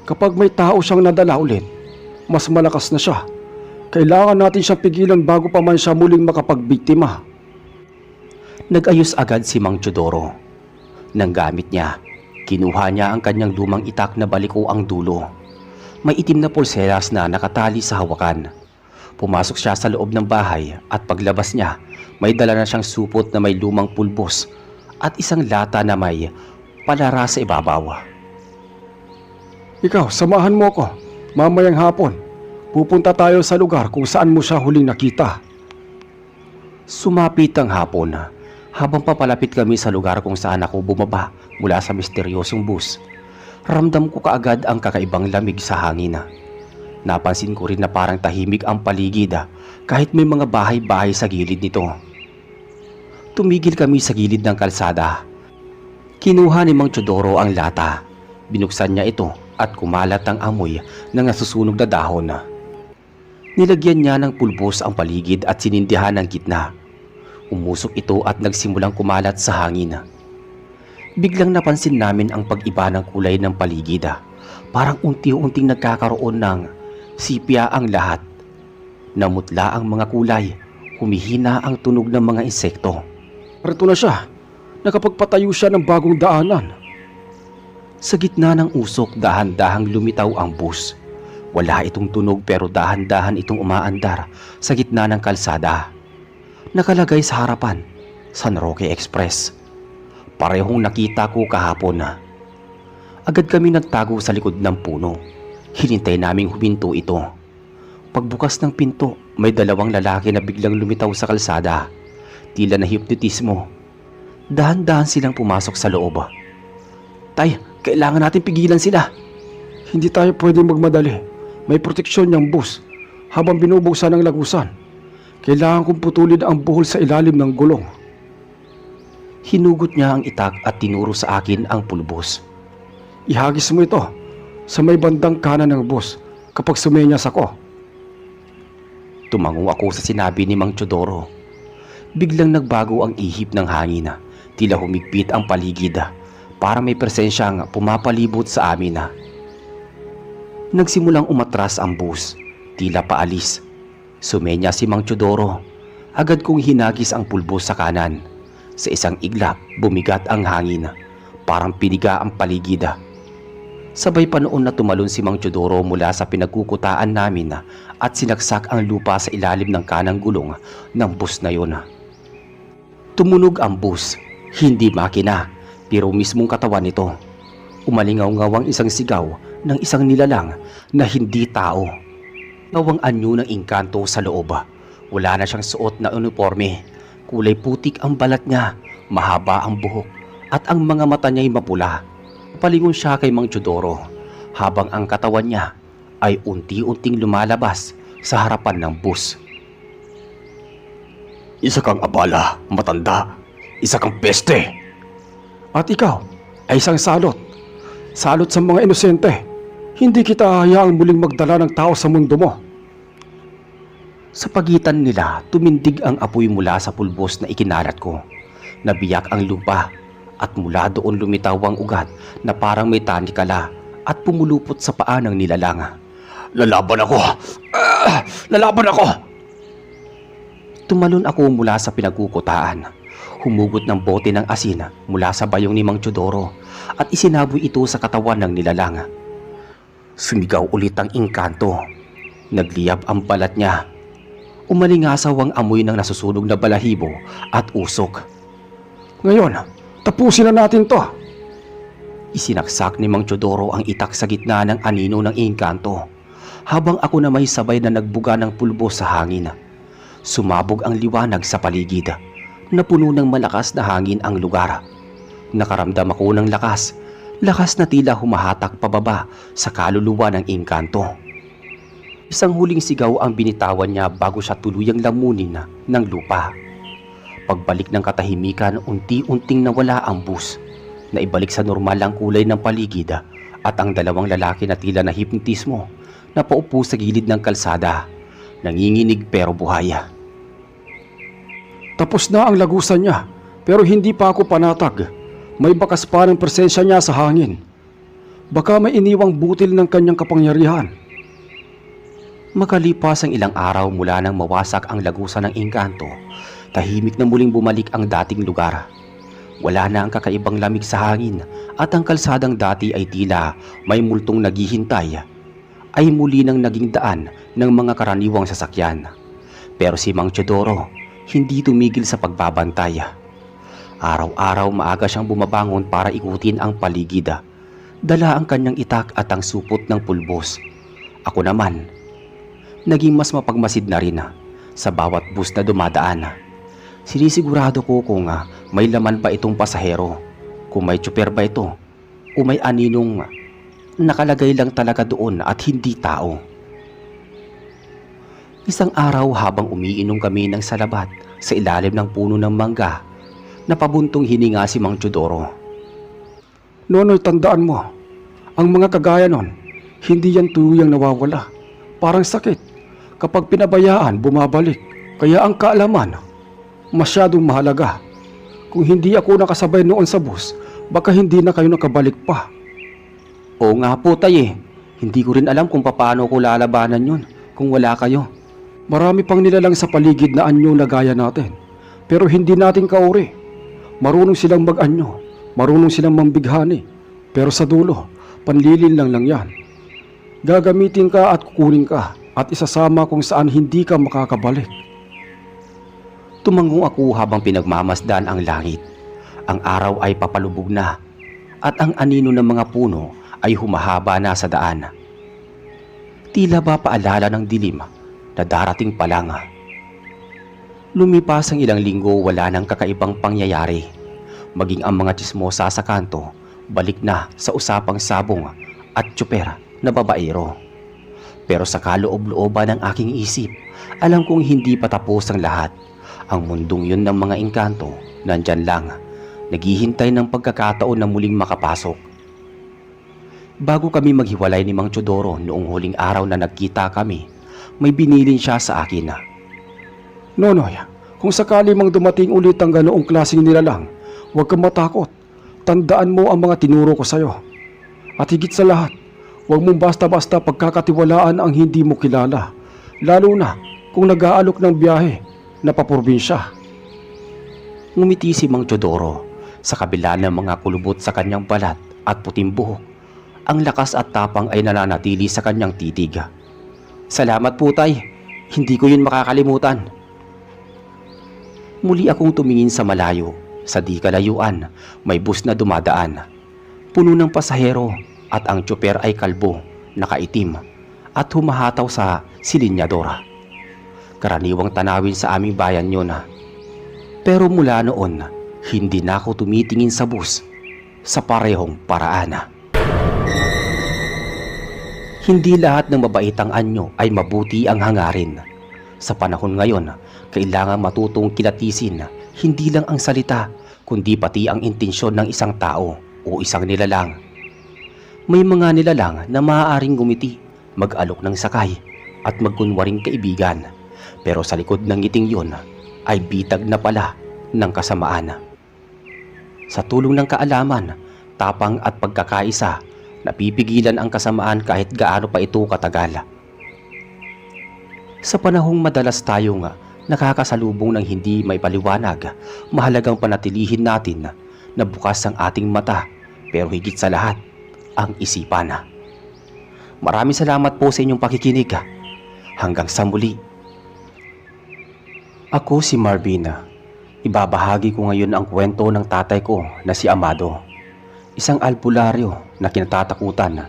Speaker 2: Kapag may tao siyang nadala ulit, mas malakas na siya. Kailangan natin siyang pigilan bago pa man siya muling makapagbiktima.
Speaker 4: Nag-ayos agad si Mang Teodoro. Nang gamit niya, kinuha niya ang kanyang lumang itak na baliko ang dulo. May itim na pulseras na nakatali sa hawakan. Pumasok siya sa loob ng bahay at paglabas niya, may dala na siyang supot na may lumang pulbos at isang lata na may palara sa ibabaw.
Speaker 2: Ikaw, samahan mo ko. Mamayang hapon, pupunta tayo sa lugar kung saan mo siya huling nakita.
Speaker 4: Sumapit ang hapon habang papalapit kami sa lugar kung saan ako bumaba mula sa misteryosong bus. Ramdam ko kaagad ang kakaibang lamig sa hangin. Napansin ko rin na parang tahimik ang paligid kahit may mga bahay-bahay sa gilid nito. Tumigil kami sa gilid ng kalsada. Kinuha ni Mang Teodoro ang lata. Binuksan niya ito at kumalat ang amoy ng nasusunog na dahon. Nilagyan niya ng pulbos ang paligid at sinindihan ang gitna. Umusok ito at nagsimulang kumalat sa hangin. Biglang napansin namin ang pag-iba ng kulay ng paligid. Parang unti-unting nagkakaroon ng sipya ang lahat. Namutla ang mga kulay, humihina ang tunog ng mga insekto.
Speaker 2: Parito na siya. Nakapagpatayo siya ng bagong daanan.
Speaker 4: Sa gitna ng usok, dahan-dahang lumitaw ang bus. Wala itong tunog pero dahan-dahan itong umaandar sa gitna ng kalsada. Nakalagay sa harapan, San Roque Express. Parehong nakita ko kahapon. Agad kami nagtago sa likod ng puno. Hinintay naming huminto ito. Pagbukas ng pinto, may dalawang lalaki na biglang lumitaw sa kalsada. Tila na hipnotismo. Dahan-dahan silang pumasok sa loob.
Speaker 2: Tay, kailangan natin pigilan sila. Hindi tayo pwedeng magmadali. May proteksyon niyang bus habang binubuksan ng lagusan. Kailangan kong putulin ang buhol sa ilalim ng gulong.
Speaker 4: Hinugot niya ang itak at tinuro sa akin ang pulbos.
Speaker 2: Ihagis mo ito sa may bandang kanan ng bus kapag sumenyas ako.
Speaker 4: Tumango ako sa sinabi ni Mang Teodoro. Biglang nagbago ang ihip ng hangin. Tila humigpit ang paligid. Para may presensyang pumapalibot sa amin. Nagsimulang umatras ang bus. Tila paalis. Sumenya si Mang Teodoro. Agad kong hinagis ang pulbos sa kanan. Sa isang iglap, bumigat ang hangin. Parang piniga ang paligid. Sabay pa noon na tumalon si Mang Teodoro mula sa pinagkukutaan namin at sinaksak ang lupa sa ilalim ng kanang gulong ng bus na yun. Tumunog ang bus. Hindi makina, pero mismong katawan nito. Umalingaw-ngaw ang isang sigaw ng isang nilalang na hindi tao. Nawang anyo ng engkanto sa loob. Wala na siyang suot na uniforme. Kulay putik ang balat niya, mahaba ang buhok at ang mga mata niya'y mapula. Palingon siya kay Mang Teodoro habang ang katawan niya ay unti-unting lumalabas sa harapan ng bus.
Speaker 3: Isa kang abala, matanda. Isa kang peste.
Speaker 2: At ikaw ay isang salot. Salot sa mga inosente. Hindi kita hayaang muling magdala ng tao sa mundo mo.
Speaker 4: Sa pagitan nila, tumindig ang apoy mula sa pulbos na ikinalat ko. Nabiyak ang lupa at mula doon lumitaw ang ugat na parang may tanikala at pumulupot sa paa ng nilalang.
Speaker 3: Lalaban ako! Lalaban ako!
Speaker 4: Tumalon ako mula sa pinagkukutaan. Humugot ng bote ng asin mula sa bayong ni Mang Teodoro at isinaboy ito sa katawan ng nilalang. Sumigaw ulit ang engkanto. Nagliyab ang balat niya. Umalingasaw ang amoy ng nasusunog na balahibo at usok.
Speaker 2: Ngayon, tapusin na natin to.
Speaker 4: Isinaksak ni Mang Teodoro ang itak sa gitna ng anino ng engkanto habang ako na may sabay na nagbuga ng pulbos sa hangin. Sumabog ang liwanag sa paligid. Napuno ng malakas na hangin ang lugar. Nakaramdam ako ng lakas Lakas na tila humahatak pababa sa kaluluwa ng engkanto. Isang huling sigaw ang binitawan niya bago siya tuluyang lamunin ng lupa. Pagbalik ng katahimikan, unti-unting nawala ang bus. Naibalik sa normal ang kulay ng paligid at ang dalawang lalaki na tila nahipnotismo na paupo sa gilid ng kalsada. Nanginginig pero buhaya.
Speaker 2: Tapos na ang lagusan niya, pero hindi pa ako panatag. May bakas pa ng presensya niya sa hangin. Baka may iniwang butil ng kanyang kapangyarihan.
Speaker 4: Makalipas ang ilang araw mula nang mawasak ang lagusan ng engkanto, tahimik na muling bumalik ang dating lugar. Wala na ang kakaibang lamig sa hangin at ang kalsadang dati ay tila may multong naghihintay ay muli nang naging daan ng mga karaniwang sasakyan. Pero si Mang Teodoro hindi tumigil sa pagbabantay. Araw-araw maaga siyang bumabangon para ikutin ang paligid. Dala ang kanyang itak at ang supot ng pulbos. Ako naman, naging mas mapagmasid na rin sa bawat bus na dumadaan. Sinisigurado ko kung may laman ba itong pasahero, kung may tsuper ba ito, o may aninong nakalagay lang talaga doon at hindi tao. Isang araw habang umiinom kami ng salabat sa ilalim ng puno ng mangga, napabuntong hininga si Mang Teodoro.
Speaker 2: Nonoy, tandaan mo, ang mga kagaya nun, hindi yan tuluyang nawawala. Parang sakit. Kapag pinabayaan, bumabalik. Kaya ang kaalaman, masyadong mahalaga. Kung hindi ako nakasabay noon sa bus, baka hindi na kayo nakabalik pa.
Speaker 4: Oo nga po tay. Hindi ko rin alam kung paano ko lalabanan yun kung wala kayo.
Speaker 2: Marami pang nilalang sa paligid na anyo na gaya natin. Pero hindi natin kauri. Marunong silang mag-anyo, marunong silang mambighani. Pero sa dulo, panlilin lang yan. Gagamitin ka at kukunin ka at isasama kung saan hindi ka makakabalik.
Speaker 4: Tumango ako habang pinagmamasdan ang langit. Ang araw ay papalubog na at ang anino ng mga puno ay humahaba na sa daan. Tila ba paalala ng dilim na darating pa lang. Lumipas ang ilang linggo, wala nang kakaibang pangyayari. Maging ang mga tsismosa sa kanto, balik na sa usapang sabong at tsuper na babaero. Pero sa kaloob-looban ng aking isip, alam kong hindi pa tapos ang lahat. Ang mundong yun ng mga engkanto, nandyan lang, naghihintay ng pagkakataon na muling makapasok. Bago kami maghiwalay ni Mang Teodoro noong huling araw na nagkita kami, may binilin siya sa akin na,
Speaker 2: Nonoy, kung sakali mang dumating ulit ang ganoong klaseng nilalang, huwag kang matakot. Tandaan mo ang mga tinuro ko sa'yo. At higit sa lahat, huwag mong basta-basta pagkakatiwalaan ang hindi mo kilala, lalo na kung nag-aalok ng biyahe na paprobinsya.
Speaker 4: Ngumiti si Mang Teodoro sa kabila ng mga kulubot sa kanyang balat at puting buhok. Ang lakas at tapang ay nananatili sa kanyang titig. Salamat po tay, hindi ko yun makakalimutan. Muli akong tumingin sa malayo. Sa di kalayuan, may bus na dumadaan. Puno ng pasahero at ang tsuper ay kalbo, nakaitim at humahataw sa silinyadora. Karaniwang tanawin sa aming bayan yun. Pero mula noon, hindi na ako tumitingin sa bus sa parehong paraan. Hindi lahat ng mabaitang anyo ay mabuti ang hangarin. Sa panahon ngayon, kailangan matutong kilatisin hindi lang ang salita, kundi pati ang intensyon ng isang tao o isang nilalang. May mga nilalang na maaaring gumiti, mag-alok ng sakay at magkunwaring kaibigan. Pero sa likod ng ngiting yun ay bitag na pala ng kasamaan. Sa tulong ng kaalaman, tapang at pagkakaisa, napipigilan ang kasamaan kahit gaano pa ito katagal. Sa panahong madalas tayong nakakasalubong ng hindi may paliwanag, mahalagang panatilihin natin na bukas ang ating mata, pero higit sa lahat, ang isipan. Maraming salamat po sa inyong pakikinig. Hanggang sa muli. Ako si Marvin. Ibabahagi ko ngayon ang kwento ng tatay ko na si Amado. Isang albularyo na kinatatakutan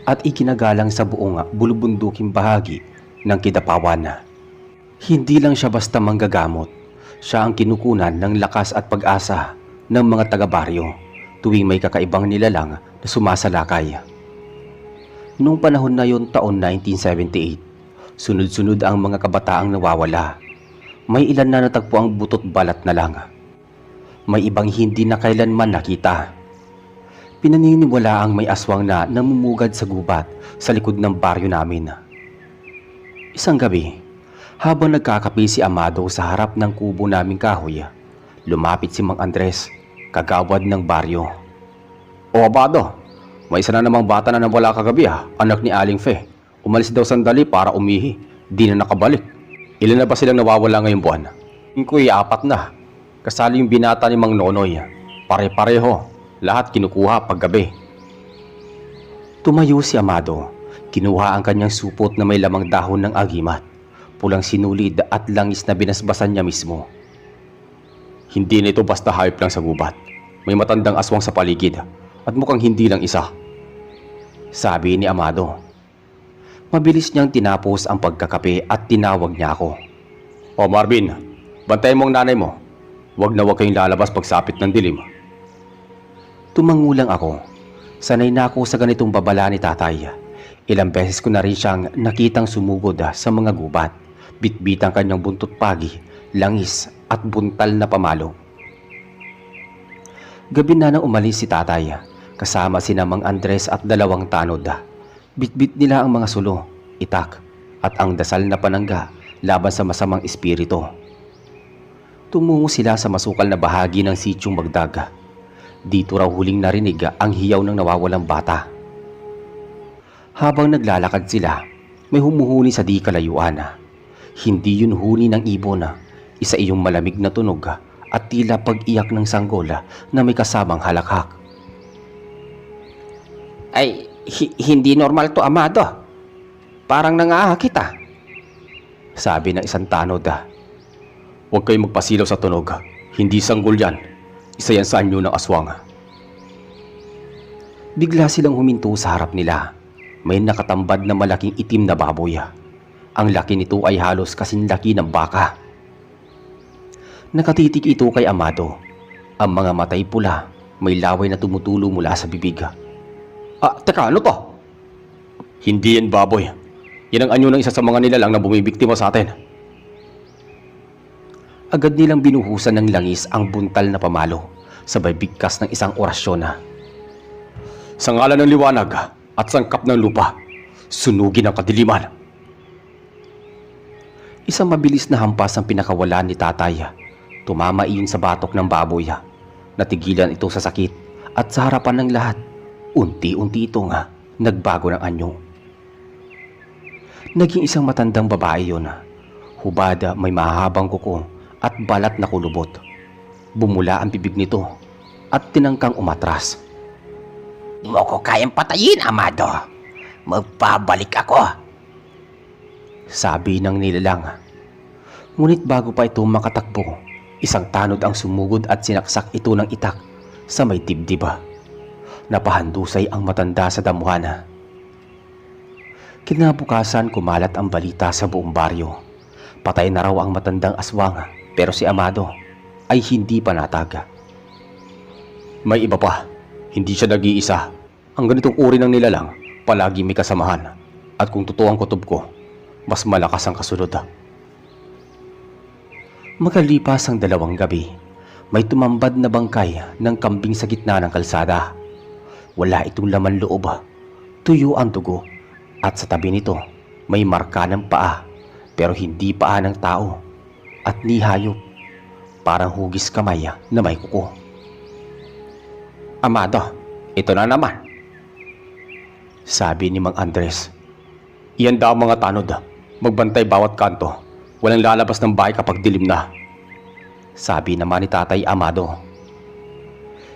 Speaker 4: at ikinagalang sa buong bulubunduking bahagi ng Kidapawan. Hindi lang siya basta manggagamot. Siya ang kinukunan ng lakas at pag-asa ng mga taga-baryo. tuwing may kakaibang nilalang na sumasalakay. Noong panahon na yon, taon 1978, sunod-sunod ang mga kabataang nawawala. May ilan na natagpo ang butot balat na lang. May ibang hindi na kailanman nakita. Pinaniniwala ang may aswang na namumugad sa gubat sa likod ng baryo namin. Isang gabi, habang nagkakape si Amado sa harap ng kubo naming kahoy, lumapit si Mang Andres, kagawad ng baryo.
Speaker 3: O Abado, may isa na namang bata na nawala kagabi anak ni Aling Fe. Umalis daw sandali para umihi, di na nakabalik. Ilan na ba silang nawawala ngayong buwan? Inko'y 4 na. Kasali yung binata ni Mang Nonoy. Pare-pareho, lahat kinukuha paggabi.
Speaker 4: Tumayo si Amado, kinuha ang kanyang supot na may lamang dahon ng agimat, pulang sinulid at langis na binasbasan niya mismo.
Speaker 3: Hindi na ito basta hayop lang sa gubat. May matandang aswang sa paligid at mukhang hindi lang isa.
Speaker 4: Sabi ni Amado. Mabilis niyang tinapos ang pagkakape at tinawag niya ako.
Speaker 3: O Marvin, bantayan mo ang nanay mo. Huwag na huwag kayong lalabas pagsapit ng dilim.
Speaker 4: Tumangulang ako. Sanay na ako sa ganitong babala ni tatay. Ilang beses ko na rin siyang nakitang sumugod sa mga gubat, bitbit ang kanyang buntot pagi, langis at buntal na pamalo. Gabi na nang umalis si tatay, kasama sina Mang Andres at 2 tanod. Bitbit nila ang mga sulo, itak at ang dasal na panangga laban sa masamang espiritu. Tumungo sila sa masukal na bahagi ng Sityong Magdag. Dito raw huling narinig ang hiyaw ng nawawalang bata. Habang naglalakad sila, may humuhuni sa di kalayuan. Hindi yun huni ng ibon, isa iyong malamig na tunog at tila pag-iyak ng sanggol na may kasamang halakhak. Ay, hindi normal to, Amado. Parang nangahakit sabi ng isang tanod.
Speaker 3: Huwag kayong magpasilaw sa tunog. Hindi sanggol yan. Isa yan sa anyo ng aswang.
Speaker 4: Bigla silang huminto sa harap nila. May nakatambad na malaking itim na baboy. Ang laki nito ay halos kasing laki ng baka. Nakatitig ito kay Amado. Ang mga matay pula, may laway na tumutulo mula sa bibig.
Speaker 3: Teka, ano to? Hindi yan baboy. Yan ang anyo ng isa sa mga nilalang na bumibiktima sa atin.
Speaker 4: Agad nilang binuhusan ng langis ang buntal na pamalo, sabay bigkas ng isang orasyon.
Speaker 3: Sa ngalan ng liwanag at sangkap ng lupa, sunugin ang kadiliman.
Speaker 4: Isang mabilis na hampas ang pinakawalan ni tatay. Tumama iyon sa batok ng baboy. Natigilan ito sa sakit at sa harapan ng lahat, unti-unti itong nagbago ng anyo. Naging isang matandang babae yun. Hubad, may mahabang kuko at balat na kulubot. Bumula ang bibig nito at tinangkang umatras.
Speaker 5: Di mo ko kayang patayin, Amado. Magpabalik ako.
Speaker 4: Sabi ng nilalang. Ngunit bago pa ito makatakbo, isang tanod ang sumugod at sinaksak ito ng itak sa may dibdib. Napahandusay ang matanda sa damuhan. Kinabukasan kumalat ang balita sa buong baryo. Patay na raw ang matandang aswang, pero si Amado ay hindi pa natag.
Speaker 3: May iba pa. Hindi siya nag-iisa. Ang ganitong uri ng nilalang, palagi may kasamahan. At kung totoo ang kutob ko, mas malakas ang kasunod.
Speaker 4: Makalipas ang 2 gabi, may tumambad na bangkay ng kambing sa gitna ng kalsada. Wala itong laman loob, tuyo ang dugo, at sa tabi nito may marka ng paa, pero hindi paa ng tao at ni hayop, parang hugis kamay na may kuko.
Speaker 3: Amado, ito na naman.
Speaker 4: Sabi ni Mang Andres.
Speaker 3: Iyan daw mga tanod. Magbantay bawat kanto. Walang lalabas ng bahay kapag dilim na.
Speaker 4: Sabi naman ni Tatay Amado.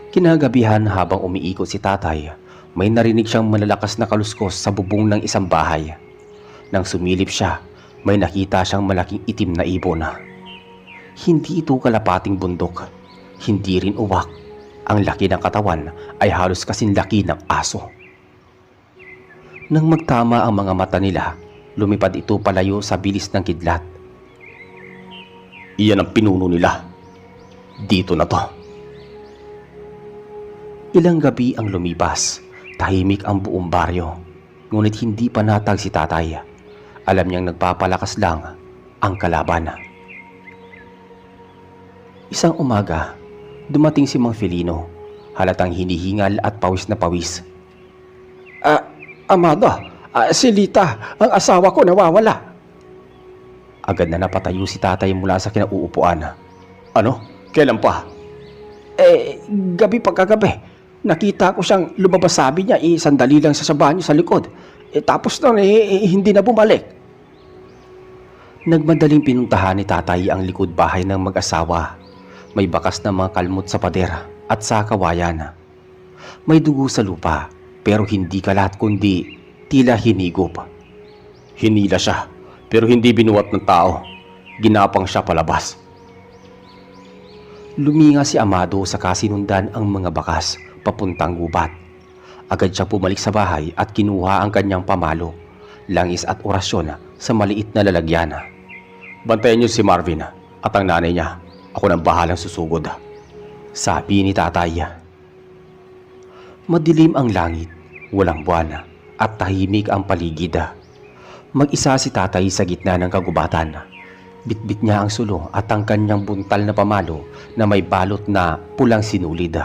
Speaker 4: Kinagabihan habang umiikot si tatay, may narinig siyang malalakas na kaluskos sa bubong ng isang bahay. Nang sumilip siya, may nakita siyang malaking itim na ibon. Hindi ito kalapating bundok, hindi rin uwak. Ang laki ng katawan ay halos kasing laki ng aso. Nang magtama ang mga mata nila, lumipad ito palayo sa bilis ng kidlat.
Speaker 3: Iyan ang pinuno nila. Dito na to.
Speaker 4: Ilang gabi ang lumipas, tahimik ang buong baryo. Ngunit hindi panatag si tatay. Alam niyang nagpapalakas lang ang kalaban. Isang umaga, dumating si Mang Felino, halatang hinihingal at pawis na pawis.
Speaker 2: Amado, si Lita, ang asawa ko nawawala.
Speaker 4: Agad na napatayo si tatay mula sa kinauupuan.
Speaker 3: Ano? Kailan pa?
Speaker 2: Gabi pagkagabi. Nakita ko siyang lumabas, sabi niya, sandali lang sa banyo sa likod. Tapos nun, hindi na bumalik.
Speaker 4: Nagmadaling pinuntahan ni tatay ang likod bahay ng mag-asawa. May bakas na mga kalmot sa pader at sa kawayan. May dugo sa lupa, pero hindi kalat kundi tila hinigop.
Speaker 3: Hinila siya, pero hindi binuhat ng tao. Ginapang siya palabas.
Speaker 4: Luminga si Amado sa kasinundan ang mga bakas papuntang gubat. Agad siya bumalik sa bahay at kinuha ang kanyang pamalo, langis at orasyon sa maliit na lalagyan.
Speaker 3: Bantayan niyo si Marvin at ang nanay niya. Ako nang bahalang susugod.
Speaker 4: Sabi ni tatay. Madilim ang langit, walang buwan at tahimik ang paligid. Mag-isa si tatay sa gitna ng kagubatan. Bitbit niya ang sulo at ang kanyang buntal na pamalo na may balot na pulang sinulid.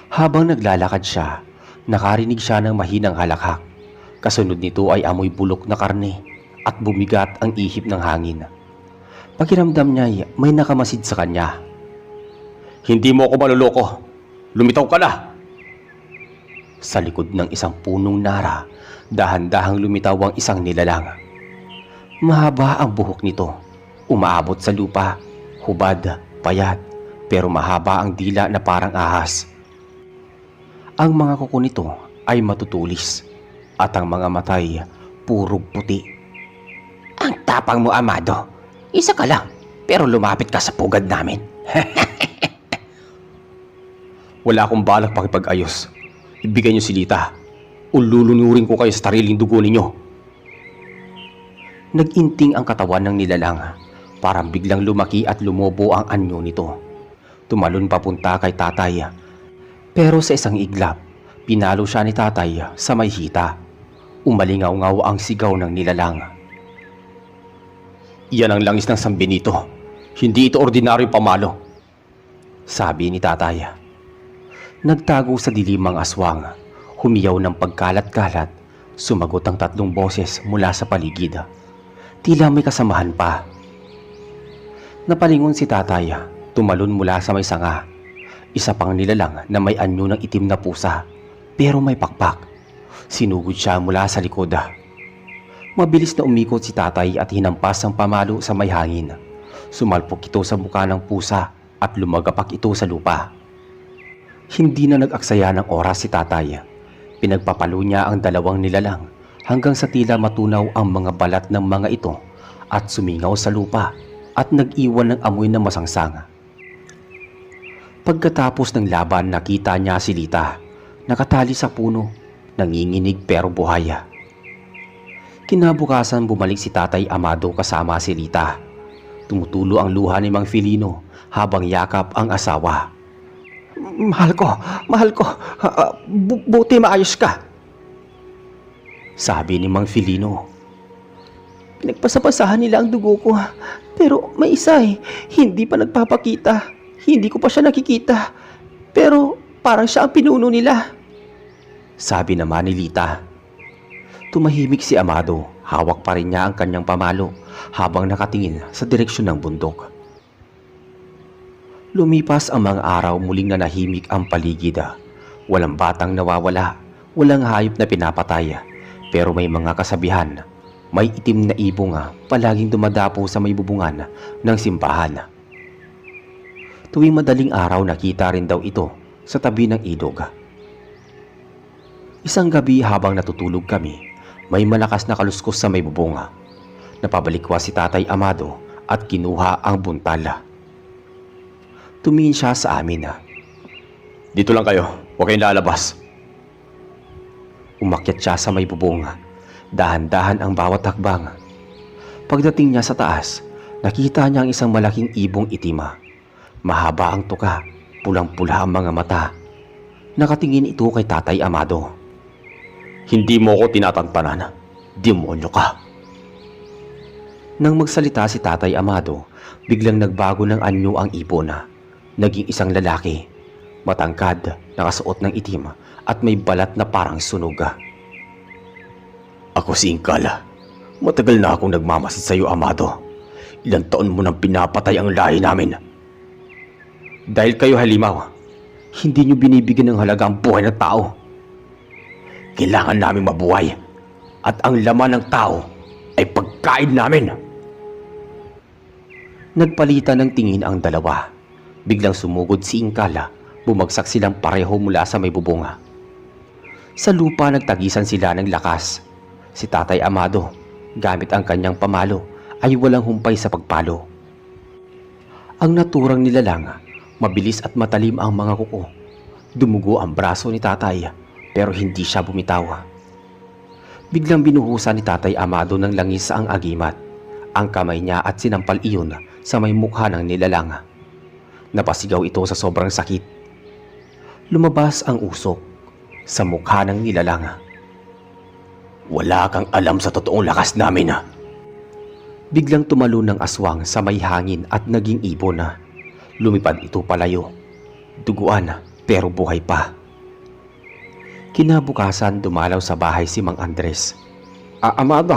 Speaker 4: Habang naglalakad siya, nakarinig siya ng mahinang halakhak. Kasunod nito ay amoy bulok na karne at bumigat ang ihip ng hangin. Pakiramdam niya may nakamasid sa kanya.
Speaker 3: Hindi mo ako maluloko. Lumitaw ka na!
Speaker 4: Sa likod ng isang punong nara, dahan-dahang lumitaw ang isang nilalang. Mahaba ang buhok nito, umaabot sa lupa, hubad, payat, pero mahaba ang dila na parang ahas. Ang mga kuko nito ay matutulis at ang mga matay purog puti.
Speaker 5: Ang tapang mo, Amado. Isa ka lang, pero lumapit ka sa pugad namin.
Speaker 3: Wala akong balak pakipag-ayos. Ibigay niyo si Lita o lulunurin ko kayo sa sariling dugo ninyo.
Speaker 4: Nag-inting ang katawan ng nilalang. Parang biglang lumaki at lumobo ang anyo nito. Tumalon papunta kay tatay. Pero sa isang iglap, pinalo siya ni tatay sa may hita. Umalingaw-ngaw ang sigaw ng nilalang.
Speaker 3: Iyan ang langis ng San Benito. Hindi ito ordinaryong pamalo.
Speaker 4: Sabi ni tatay. Nagtago sa dilim ang aswang. Humiyaw ng pagkalat-kalat. Sumagot ang 3 boses mula sa paligid. Tila may kasamahan pa. Napalingon si tatay. Tumalon mula sa may sanga. Isa pang nilalang na may anyo ng itim na pusa, pero may pakpak. Sinugod siya mula sa likod. Mabilis na umikot si tatay at hinampas ang pamalo sa may hangin. Sumalpok ito sa mukha ng pusa at lumagapak ito sa lupa. Hindi na nag-aksaya ng oras si tatay. Pinagpapalo niya ang 2 nilalang hanggang sa tila matunaw ang mga balat ng mga ito at sumingaw sa lupa at nag-iwan ng amoy na masangsang. Pagkatapos ng laban, nakita niya si Lita, nakatali sa puno, nanginginig pero buhay. Kinabukasan bumalik si Tatay Amado kasama si Lita. Tumutulo ang luha ni Mang Felino habang yakap ang asawa.
Speaker 2: Mahal ko, buti maayos ka.
Speaker 4: Sabi ni Mang Felino.
Speaker 2: Pinagpasapasahan nila ang dugo ko, pero may isa hindi pa nagpapakita. Hindi ko pa siya nakikita, pero parang siya ang pinuno nila.
Speaker 4: Sabi naman ni Lita. Tumahimik si Amado, hawak pa rin niya ang kanyang pamalo habang nakatingin sa direksyon ng bundok. Lumipas ang mga araw, muling nanahimik ang paligid. Walang batang nawawala, walang hayop na pinapatay, pero may mga kasabihan. May itim na ibong palaging dumadapo sa may bubungan ng simbahan. Tuwing madaling araw, nakita rin daw ito sa tabi ng ilog. Isang gabi habang natutulog kami, may malakas na kaluskos sa may bubunga. Napabalikwa si Tatay Amado at kinuha ang buntal. Tumingin siya sa amin.
Speaker 3: Dito lang kayo, huwag kayong lalabas.
Speaker 4: Umakyat siya sa may bubunga. Dahan-dahan ang bawat hakbang. Pagdating niya sa taas, nakita niya ang isang malaking ibong itim. Mahaba ang tuka, pulang-pula ang mga mata, Nakatingin ito kay Tatay Amado.
Speaker 3: Hindi mo ko tinatantanan. Demonyo ka.
Speaker 4: Nang magsalita si Tatay Amado, biglang nagbago ng anyo ang ibon. Naging isang lalaki, matangkad, nakasuot ng itim at may balat na parang sunog.
Speaker 3: Ako si Inkal. Matagal na akong nagmamasid sa iyo, Amado. Ilang taon mo nang pinapatay ang lahi namin.
Speaker 4: Dahil kayo halimaw, hindi nyo binibigyan ng halaga ang buhay ng tao.
Speaker 3: Kailangan namin mabuhay. At ang laman ng tao ay pagkain namin.
Speaker 4: Nagpalitan ng tingin ang dalawa. Biglang sumugod si Inkal. Bumagsak silang pareho mula sa may bubunga. Sa lupa nagtagisan sila ng lakas. Si Tatay Amado, gamit ang kanyang pamalo, ay walang humpay sa pagpalo. Ang naturang nilalang, mabilis at matalim ang mga kuko. Dumugo ang braso ni Tatay, pero hindi siya bumitaw. Biglang binuhusan ni Tatay Amado ng langis ang agimat, ang kamay niya at sinampal iyon sa may mukha ng nilalang. Napasigaw ito sa sobrang sakit. Lumabas ang usok sa mukha ng nilalang.
Speaker 3: Wala kang alam sa totoong lakas namin.
Speaker 4: Biglang tumalon ng aswang sa may hangin at naging ibon. Lumipad ito palayo. Duguan pero buhay pa. Kinabukasan dumalaw sa bahay si Mang Andres.
Speaker 2: Amado,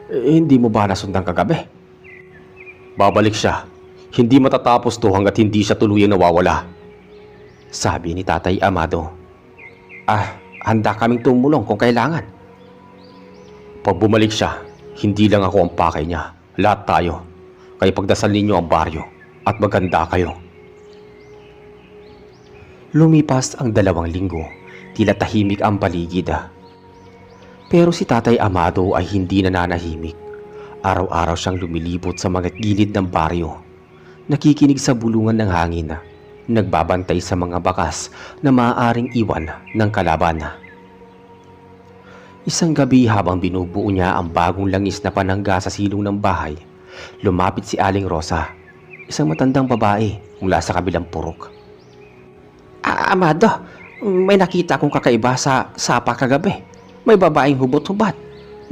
Speaker 2: hindi mo ba nasundan kagabi?
Speaker 3: Babalik siya. Hindi matatapos to hanggat hindi siya tuluyang nawawala.
Speaker 4: Sabi ni Tatay Amado. Handa kaming tumulong kung kailangan.
Speaker 3: Pag bumalik siya, hindi lang ako ang pakay niya. Lahat tayo. Kaya pagdasal ninyo ang baryo at maganda kayo.
Speaker 4: Lumipas ang 2 linggo. Tila tahimik ang paligid. Pero si Tatay Amado ay hindi nananahimik. Araw-araw siyang lumilibot sa mga gilid ng baryo. Nakikinig sa bulungan ng hangin. Nagbabantay sa mga bakas na maaaring iwan ng kalaban. Isang gabi habang binubuo niya ang bagong langis na panangga sa silong ng bahay, lumapit si Aling Rosa, isang matandang babae mula sa kabilang purok.
Speaker 5: Amado, may nakita akong kakaiba sa sapa kagabi. May babaeng hubot-hubat,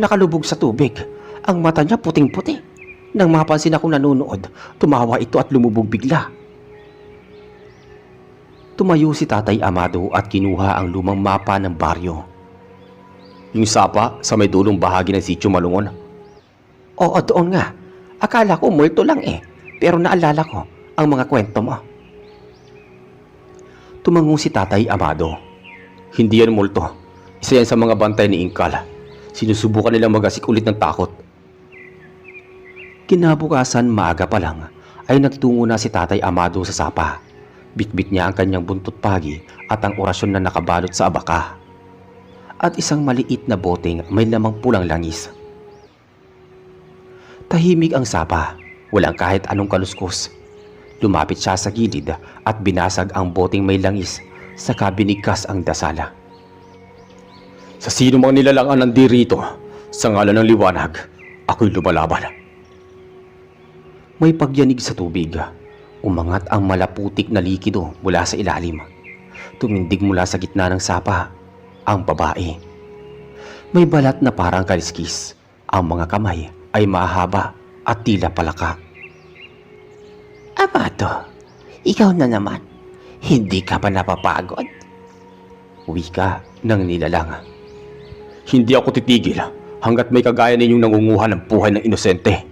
Speaker 5: nakalubog sa tubig. Ang mata niya puting-puti. Nang mapansin akong nanonood, tumawa ito at lumubog bigla.
Speaker 4: Tumayo si Tatay Amado at kinuha ang lumang mapa ng baryo.
Speaker 3: Yung sapa sa may dulong bahagi ng Sitio Malungon?
Speaker 5: Oo, doon nga. Akala ko multo lang pero naalala ko ang mga kwento mo.
Speaker 4: Tumango si Tatay Amado.
Speaker 3: Hindi yan multo. Isa yan sa mga bantay ni Inkal. Sinusubukan nilang magasik ulit ng takot.
Speaker 4: Kinabukasan maaga pa lang ay nagtungo na si Tatay Amado sa sapa. Bitbit niya ang kanyang buntot pagi at ang orasyon na nakabalot sa abaka. At isang maliit na boteng may lamang pulang langis. Tahimik ang sapa, walang kahit anong kaluskos. Lumapit siya sa gilid at binasag ang boteng may langis, saka binigkas ang dasala.
Speaker 3: Sa sino mang nilalangan nandirito, sa ngalan ng liwanag, ako'y lumalaban.
Speaker 4: May pagyanig sa tubig. Umangat ang malaputik na likido mula sa ilalim. Tumindig mula sa gitna ng sapa ang babae. May balat na parang kaliskis. Ang mga kamay ay mahaba at tila palaka.
Speaker 5: Amado, ikaw na naman. Hindi ka ba napapagod?
Speaker 4: Wika ng nilalang.
Speaker 3: Hindi ako titigil hanggat may kagaya ninyong nangunguha ng buhay ng inosente.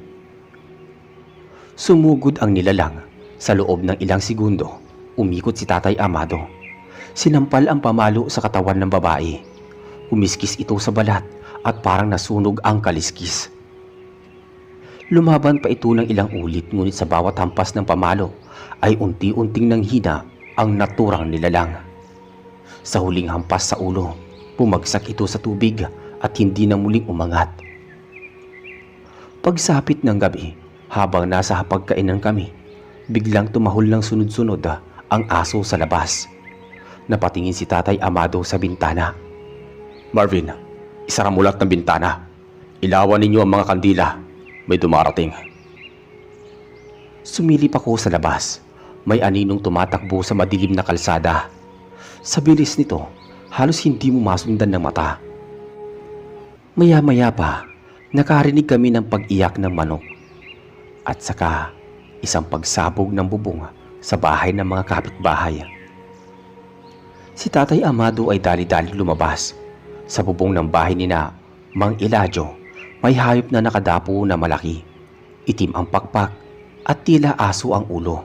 Speaker 4: Sumugod ang nilalang. Sa loob ng ilang segundo, umikot si Tatay Amado. Sinampal ang pamalo sa katawan ng babae. Umiskis ito sa balat at parang nasunog ang kaliskis. Lumaban pa ito ng ilang ulit, ngunit sa bawat hampas ng pamalo ay unti-unting nanghina ang naturang nilalang. Sa huling hampas sa ulo, bumagsak ito sa tubig at hindi na muling umangat. Pagsapit ng gabi, habang nasa hapagkainan kami, biglang tumahol ng sunod-sunod ang aso sa labas. Napatingin si Tatay Amado sa bintana.
Speaker 3: Marvin, isara mo lahat ng bintana. Ilawan ninyo ang mga kandila. May dumarating.
Speaker 4: Sumilip ako sa labas. May aninong tumatakbo sa madilim na kalsada. Sa bilis nito, halos hindi mo masundan ng mata. Maya-maya pa, nakarinig kami ng pag-iyak ng manok at saka isang pagsabog ng bubong sa bahay ng mga kapitbahay. Si Tatay Amado ay dali-dali lumabas. Sa bubong ng bahay ni na Mang Eladio, may hayop na nakadapo na malaki. Itim ang pakpak at tila aso ang ulo.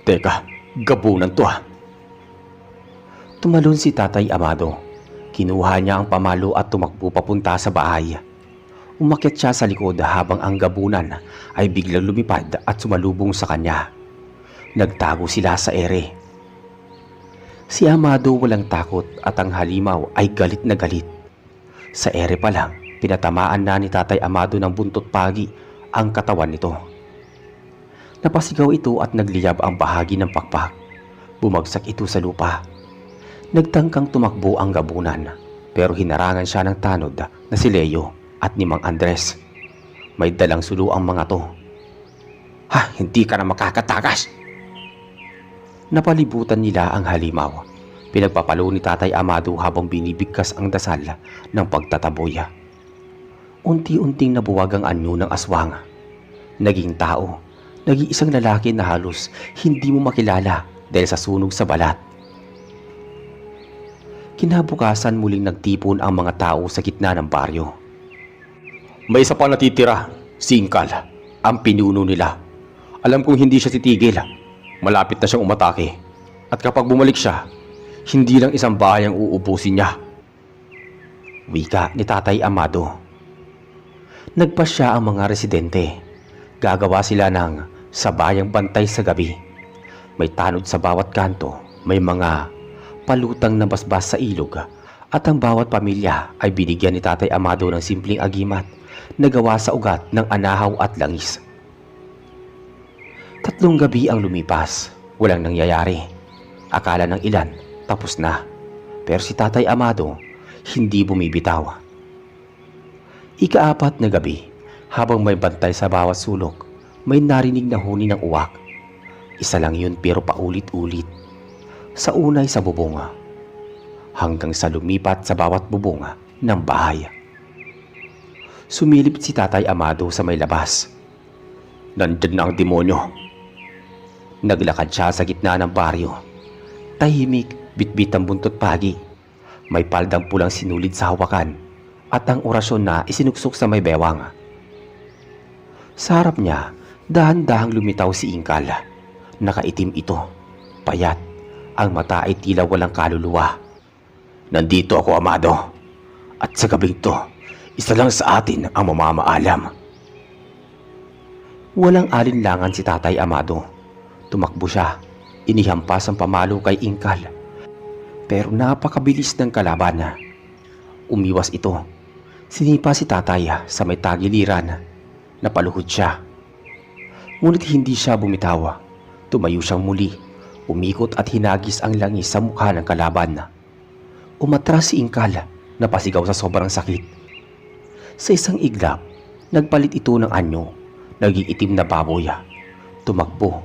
Speaker 3: Teka, gabunan to ah.
Speaker 4: Tumalon si Tatay Amado. Kinuha niya ang pamalo at tumakbo papunta sa bahay. Umakyat siya sa likod habang ang gabunan ay biglang lumipad at sumalubong sa kanya. Nagtago sila sa ere. Si Amado walang takot at ang halimaw ay galit na galit. Sa ere pa lang, pinatamaan na ni Tatay Amado ng buntot pagi ang katawan nito. Napasigaw ito at nagliyab ang bahagi ng pakpak. Bumagsak ito sa lupa. Nagtangkang tumakbo ang gabunan pero hinarangan siya ng tanod na si Leo at ni Mang Andres. May dalang sulo ang mga to.
Speaker 5: Ha, hindi ka na makakatakas.
Speaker 4: Napalibutan nila ang halimaw. Pinagpapalo ni Tatay Amado habang binibigkas ang dasal ng pagtataboy. Unti-unting nabuwag ang anyo ng aswang. Naging tao, naging isang lalaki na halos hindi mo makilala dahil sa sunog sa balat. Kinabukasan muling nagtipon ang mga tao sa gitna ng baryo.
Speaker 3: May isa pa natitira, si Inkal, ang pinuno nila. Alam kong hindi siya titigil. Malapit na siyang umatake. At kapag bumalik siya, hindi lang isang bahay ang uubusin niya.
Speaker 4: Wika ni Tatay Amado. Nagpasya ang mga residente. Gagawa sila ng sabayang bantay sa gabi. May tanod sa bawat kanto, may mga palutang na basbas sa ilog, at ang bawat pamilya ay binigyan ni Tatay Amado ng simpleng agimat na gawa sa ugat ng anahaw at langis. 3 gabi ang lumipas, walang nangyayari. Akala ng ilan, tapos na. Pero si Tatay Amado, hindi bumibitaw. Ika-4 na gabi, habang may bantay sa bawat sulok, may narinig na huni ng uwak. Isa lang yun pero paulit-ulit. Sa unay sa bubonga, hanggang sa lumipat sa bawat bubonga ng bahay. Sumilip si Tatay Amado sa may labas.
Speaker 3: Nandyan na ang demonyo.
Speaker 4: Naglakad siya sa gitna ng baryo. Tahimik, bitbit ang buntot pagi. May paldang pulang sinulid sa hawakan at ang orasyon na isinuksok sa may bewang. Sa harap niya, dahan-dahang lumitaw si Inkal. Nakaitim ito, payat. Ang mata ay tila walang kaluluwa.
Speaker 3: Nandito ako, Amado. At sa gabing to, isa lang sa atin ang mamamaalam.
Speaker 4: Walang alinlangan si Tatay Amado. Tumakbo siya. Inihampas ang pamalo kay Inkal. Pero napakabilis ng kalaban. Umiwas ito. Sinipa si Tatay sa may tagiliran. Napaluhod siya. Ngunit hindi siya bumitaw. Tumayo siyang muli. Umikot at hinagis ang langis sa mukha ng kalaban. Umatras si Inkal, napasigaw sa sobrang sakit. Sa isang iglap, nagpalit ito ng anyo. Naging itim na baboy. Tumakbo.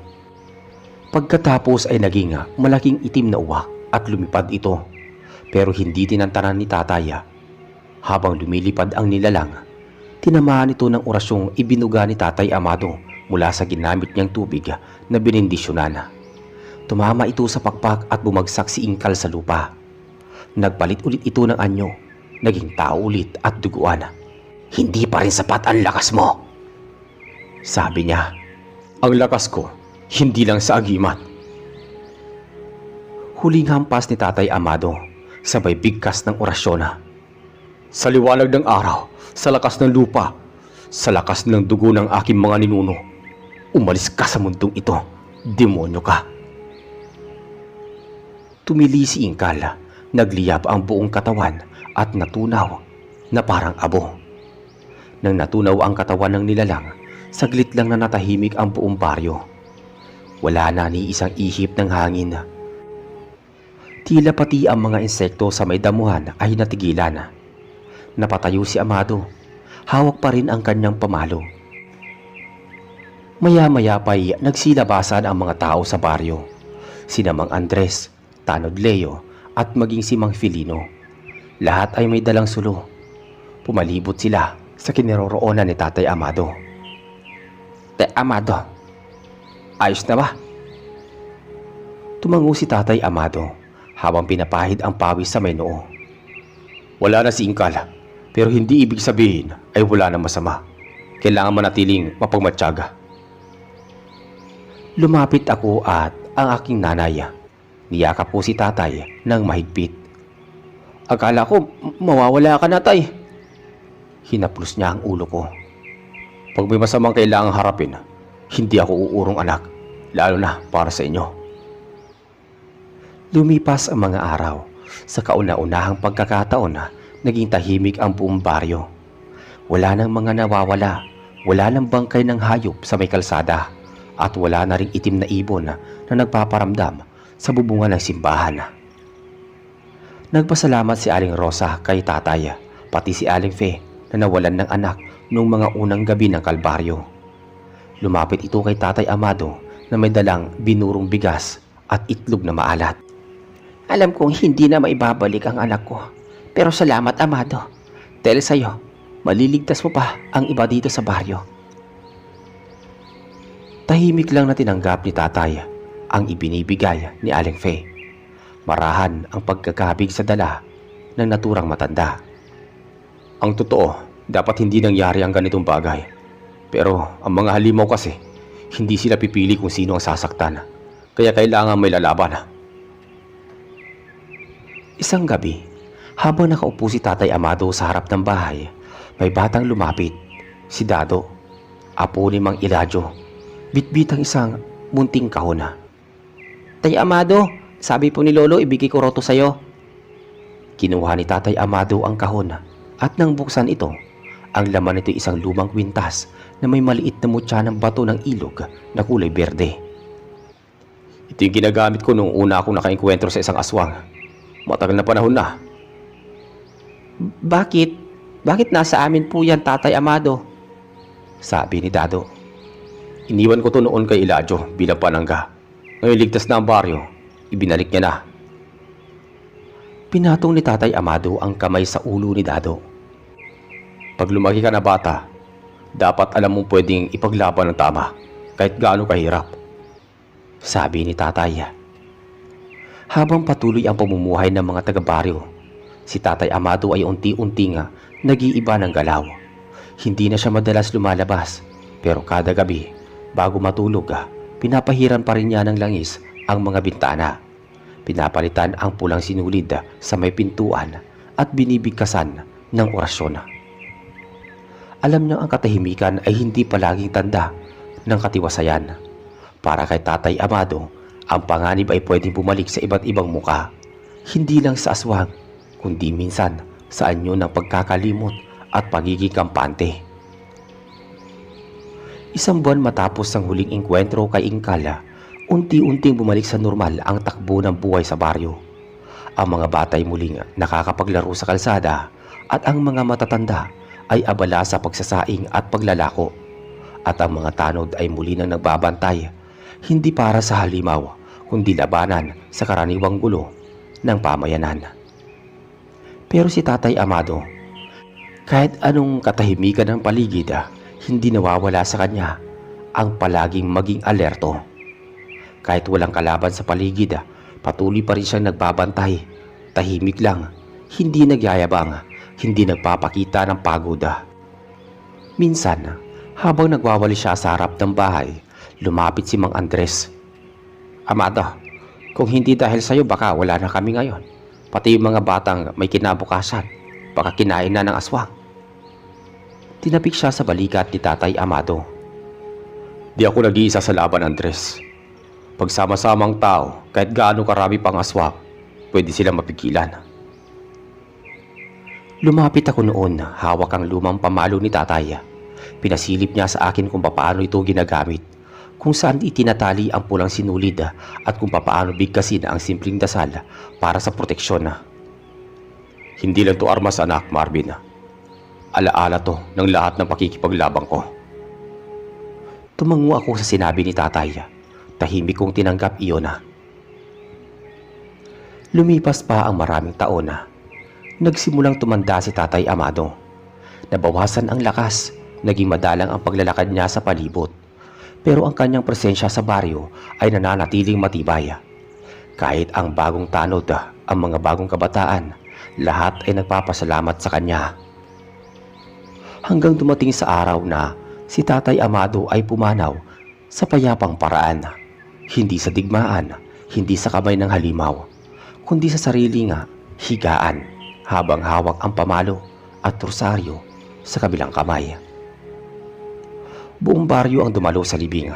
Speaker 4: Pagkatapos ay naging malaking itim na uwak at lumipad ito. Pero hindi tinantanan ni Tatay. Habang lumilipad ang nilalang, tinamaan ito ng orasyong ibinuga ni Tatay Amado mula sa ginamit niyang tubig na binindisyonan. Tumama ito sa pakpak at bumagsak si Inkal sa lupa. Nagpalit ulit ito ng anyo. Naging tao ulit at duguan.
Speaker 5: Hindi pa rin sapat ang lakas mo.
Speaker 4: Sabi niya.
Speaker 3: Ang lakas ko, hindi lang sa agimat.
Speaker 4: Huling hampas ni Tatay Amado, sabay bigkas ng orasyon.
Speaker 3: Sa liwanag ng araw, sa lakas ng lupa, sa lakas ng dugo ng aking mga ninuno, umalis ka sa mundong ito, demonyo ka.
Speaker 4: Tumili si Inkal, nagliyab ang buong katawan at natunaw na parang abo. Nang natunaw ang katawan ng nilalang, saglit lang na natahimik ang buong baryo. Wala na ni isang ihip ng hangin. Tila pati ang mga insekto sa may damuhan ay natigilan. Napatayo si Amado. Hawak pa rin ang kanyang pamalo. Maya-maya pa'y nagsilabasan ang mga tao sa baryo. Sina Mang Andres, Tanod Leo at maging si Mang Filino. Lahat ay may dalang sulo. Pumalibot sila sa kinaroroonan ni Tatay Amado.
Speaker 5: Amado, ayos na ba?
Speaker 4: Tumango si Tatay Amado habang pinapahid ang pawis sa may noo. Wala na si Ingkal, pero hindi ibig sabihin ay wala na masama. Kailangan manatiling mapagmatyaga. Lumapit ako at ang aking nanay. Niyakap po si tatay ng mahigpit.
Speaker 5: Akala ko mawawala ka na, tay.
Speaker 4: Hinaplos niya ang ulo ko. Pag may masamang kailangang harapin, hindi ako uurong anak, lalo na para sa inyo. Lumipas ang mga araw. Sa kauna-unahang pagkakataon na naging tahimik ang buong baryo. Wala nang mga nawawala, wala nang bangkay ng hayop sa may kalsada, at wala na ring itim na ibon na nagpaparamdam sa bubungan ng simbahan. Nagpasalamat si Aling Rosa kay tatay, pati si Aling Fe na nawalan ng anak noong mga unang gabi ng Kalbaryo. Lumapit ito kay Tatay Amado na may dalang binurong bigas at itlog na maalat.
Speaker 5: Alam kong hindi na maibabalik ang anak ko. Pero salamat, Amado. Dahil sa'yo, maliligtas mo pa ang iba dito sa baryo.
Speaker 4: Tahimik lang na tinanggap ni tatay ang ibinibigay ni Aling Fe. Marahan ang pagkakabig sa dala ng naturang matanda. Ang totoo, dapat hindi nangyari ang ganitong bagay. Pero ang mga halimaw kasi, hindi sila pipili kung sino ang sasaktan. Kaya kailangan may lalaban. Isang gabi, habang nakaupo si Tatay Amado sa harap ng bahay, may batang lumapit, si Dado, apo ni Mang Eladio, bitbit ang isang munting kahon.
Speaker 5: Tay Amado, sabi po ni Lolo, ibigay ko roto sa'yo.
Speaker 4: Kinuha ni Tatay Amado ang kahon at nang buksan ito, ang laman nito isang lumang kwintas na may maliit na mutya ng bato ng ilog na kulay berde. Ito yung ginagamit ko nung una akong nakaengkwentro sa isang aswang. Matagal na panahon na.
Speaker 5: Bakit? Bakit nasa amin po yan, Tatay Amado?
Speaker 4: Sabi ni Dado. Iniwan ko to noon kay Eladio bilang panangga. Ngayon ligtas na ang baryo, ibinalik niya na. Pinatong ni Tatay Amado ang kamay sa ulo ni Dado. Pag lumaki ka na bata, dapat alam mong pwedeng ipaglaban ng tama kahit gaano kahirap. Sabi ni Tatay. Habang patuloy ang pamumuhay ng mga taga-baryo, si Tatay Amado ay unti-unting nag-iiba ng galaw. Hindi na siya madalas lumalabas, pero kada gabi, bago matulog, pinapahiran pa rin niya ng langis ang mga bintana. Pinapalitan ang pulang sinulid sa may pintuan at binibigkasan ng orasyon. Alam niya ang katahimikan ay hindi palaging tanda ng katiwasayan. Para kay Tatay Amado, ang panganib ay pwedeng bumalik sa iba't ibang muka. Hindi lang sa aswang, kundi minsan sa anyo ng pagkakalimot at pagiging kampante. Isang buwan matapos ang huling engkwentro kay Ingkala, unti-unting bumalik sa normal ang takbo ng buhay sa baryo. Ang mga batay muling nakakapaglaro sa kalsada at ang mga matatanda ay abala sa pagsasaing at paglalako. At ang mga tanod ay muli nang nagbabantay, hindi para sa halimaw, kundi labanan sa karaniwang gulo ng pamayanan. Pero si Tatay Amado, kahit anong katahimikan ng paligid, hindi nawawala sa kanya ang palaging maging alerto. Kahit walang kalaban sa paligid, patuloy pa rin siyang nagbabantay. Tahimik lang, hindi nagyayabang, hindi nagpapakita ng pagod. Minsan, habang nagwawali siya sa harap ng bahay, lumapit si Mang Andres.
Speaker 5: Amado, kung hindi dahil sa'yo baka wala na kami ngayon. Pati yung mga batang may kinabukasan, baka kinain na ng aswang.
Speaker 4: Tinapik siya sa balikat ni Tatay Amado. Di ako nag-iisa sa laban, Andres. Pagsama-samang tao, kahit gaano karami pang aswang, pwede silang mapigilan. Lumapit ako noon, hawak ang lumang pamalo ni tatay. Pinasilip niya sa akin kung paano ito ginagamit, kung saan itinatali ang pulang sinulid at kung paano bigkasin ang simpleng dasal para sa proteksyon. Hindi lang to armas, anak, Marvin. Alaala to ng lahat ng pakikipaglabang ko. Tumango ako sa sinabi ni tatay. Tahimik kong tinanggap iyon.
Speaker 1: Lumipas pa ang maraming taon na nagsimulang tumanda si Tatay Amado. Nabawasan ang lakas, naging madalang ang paglalakad niya sa palibot. Pero ang kanyang presensya sa baryo ay nananatiling matibay. Kahit ang bagong tanod, ang mga bagong kabataan, lahat ay nagpapasalamat sa kanya. Hanggang dumating sa araw na si Tatay Amado ay pumanaw sa payapang paraan. Hindi sa digmaan, hindi sa kamay ng halimaw, kundi sa sariling higaan habang hawak ang pamalo at rosaryo sa kabilang kamay. Buong baryo ang dumalo sa libing.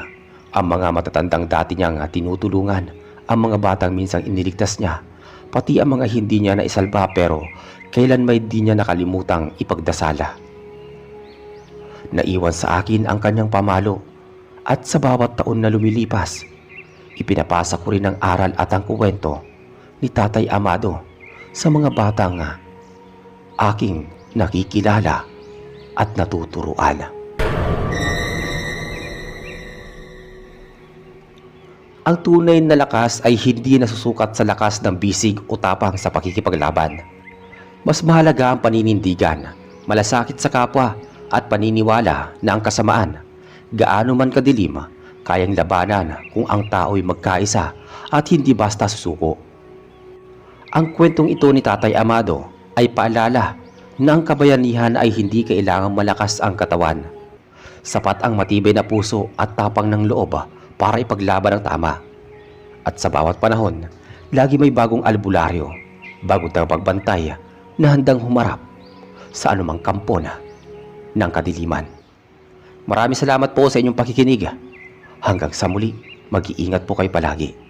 Speaker 1: Ang mga matatandang dati niyang tinutulungan, ang mga batang minsang iniligtas niya, pati ang mga hindi niya naisalba pero kailan may di niya nakalimutang ipagdasala. Naiwan sa akin ang kanyang pamalo at sa bawat taon na lumilipas, ipinapasa ko rin ang aral at ang kuwento ni Tatay Amado sa mga batang aking nakikilala at natuturuan. Ang tunay na lakas ay hindi nasusukat sa lakas ng bisig o tapang sa pakikipaglaban. Mas mahalaga ang paninindigan, malasakit sa kapwa at paniniwala na ang kasamaan, gaano man kadilim, kayang labanan kung ang tao'y magkaisa at hindi basta susuko. Ang kwentong ito ni Tatay Amado ay paalala na ang kabayanihan ay hindi kailangang malakas ang katawan. Sapat ang matibay na puso at tapang ng loob para ipaglaban ang tama. At sa bawat panahon, lagi may bagong albularyo, bagong tagapagbantay na handang humarap sa anumang kampo ng kadiliman. Maraming salamat po sa inyong pakikinig. Hanggang sa muli, mag-iingat po kayo palagi.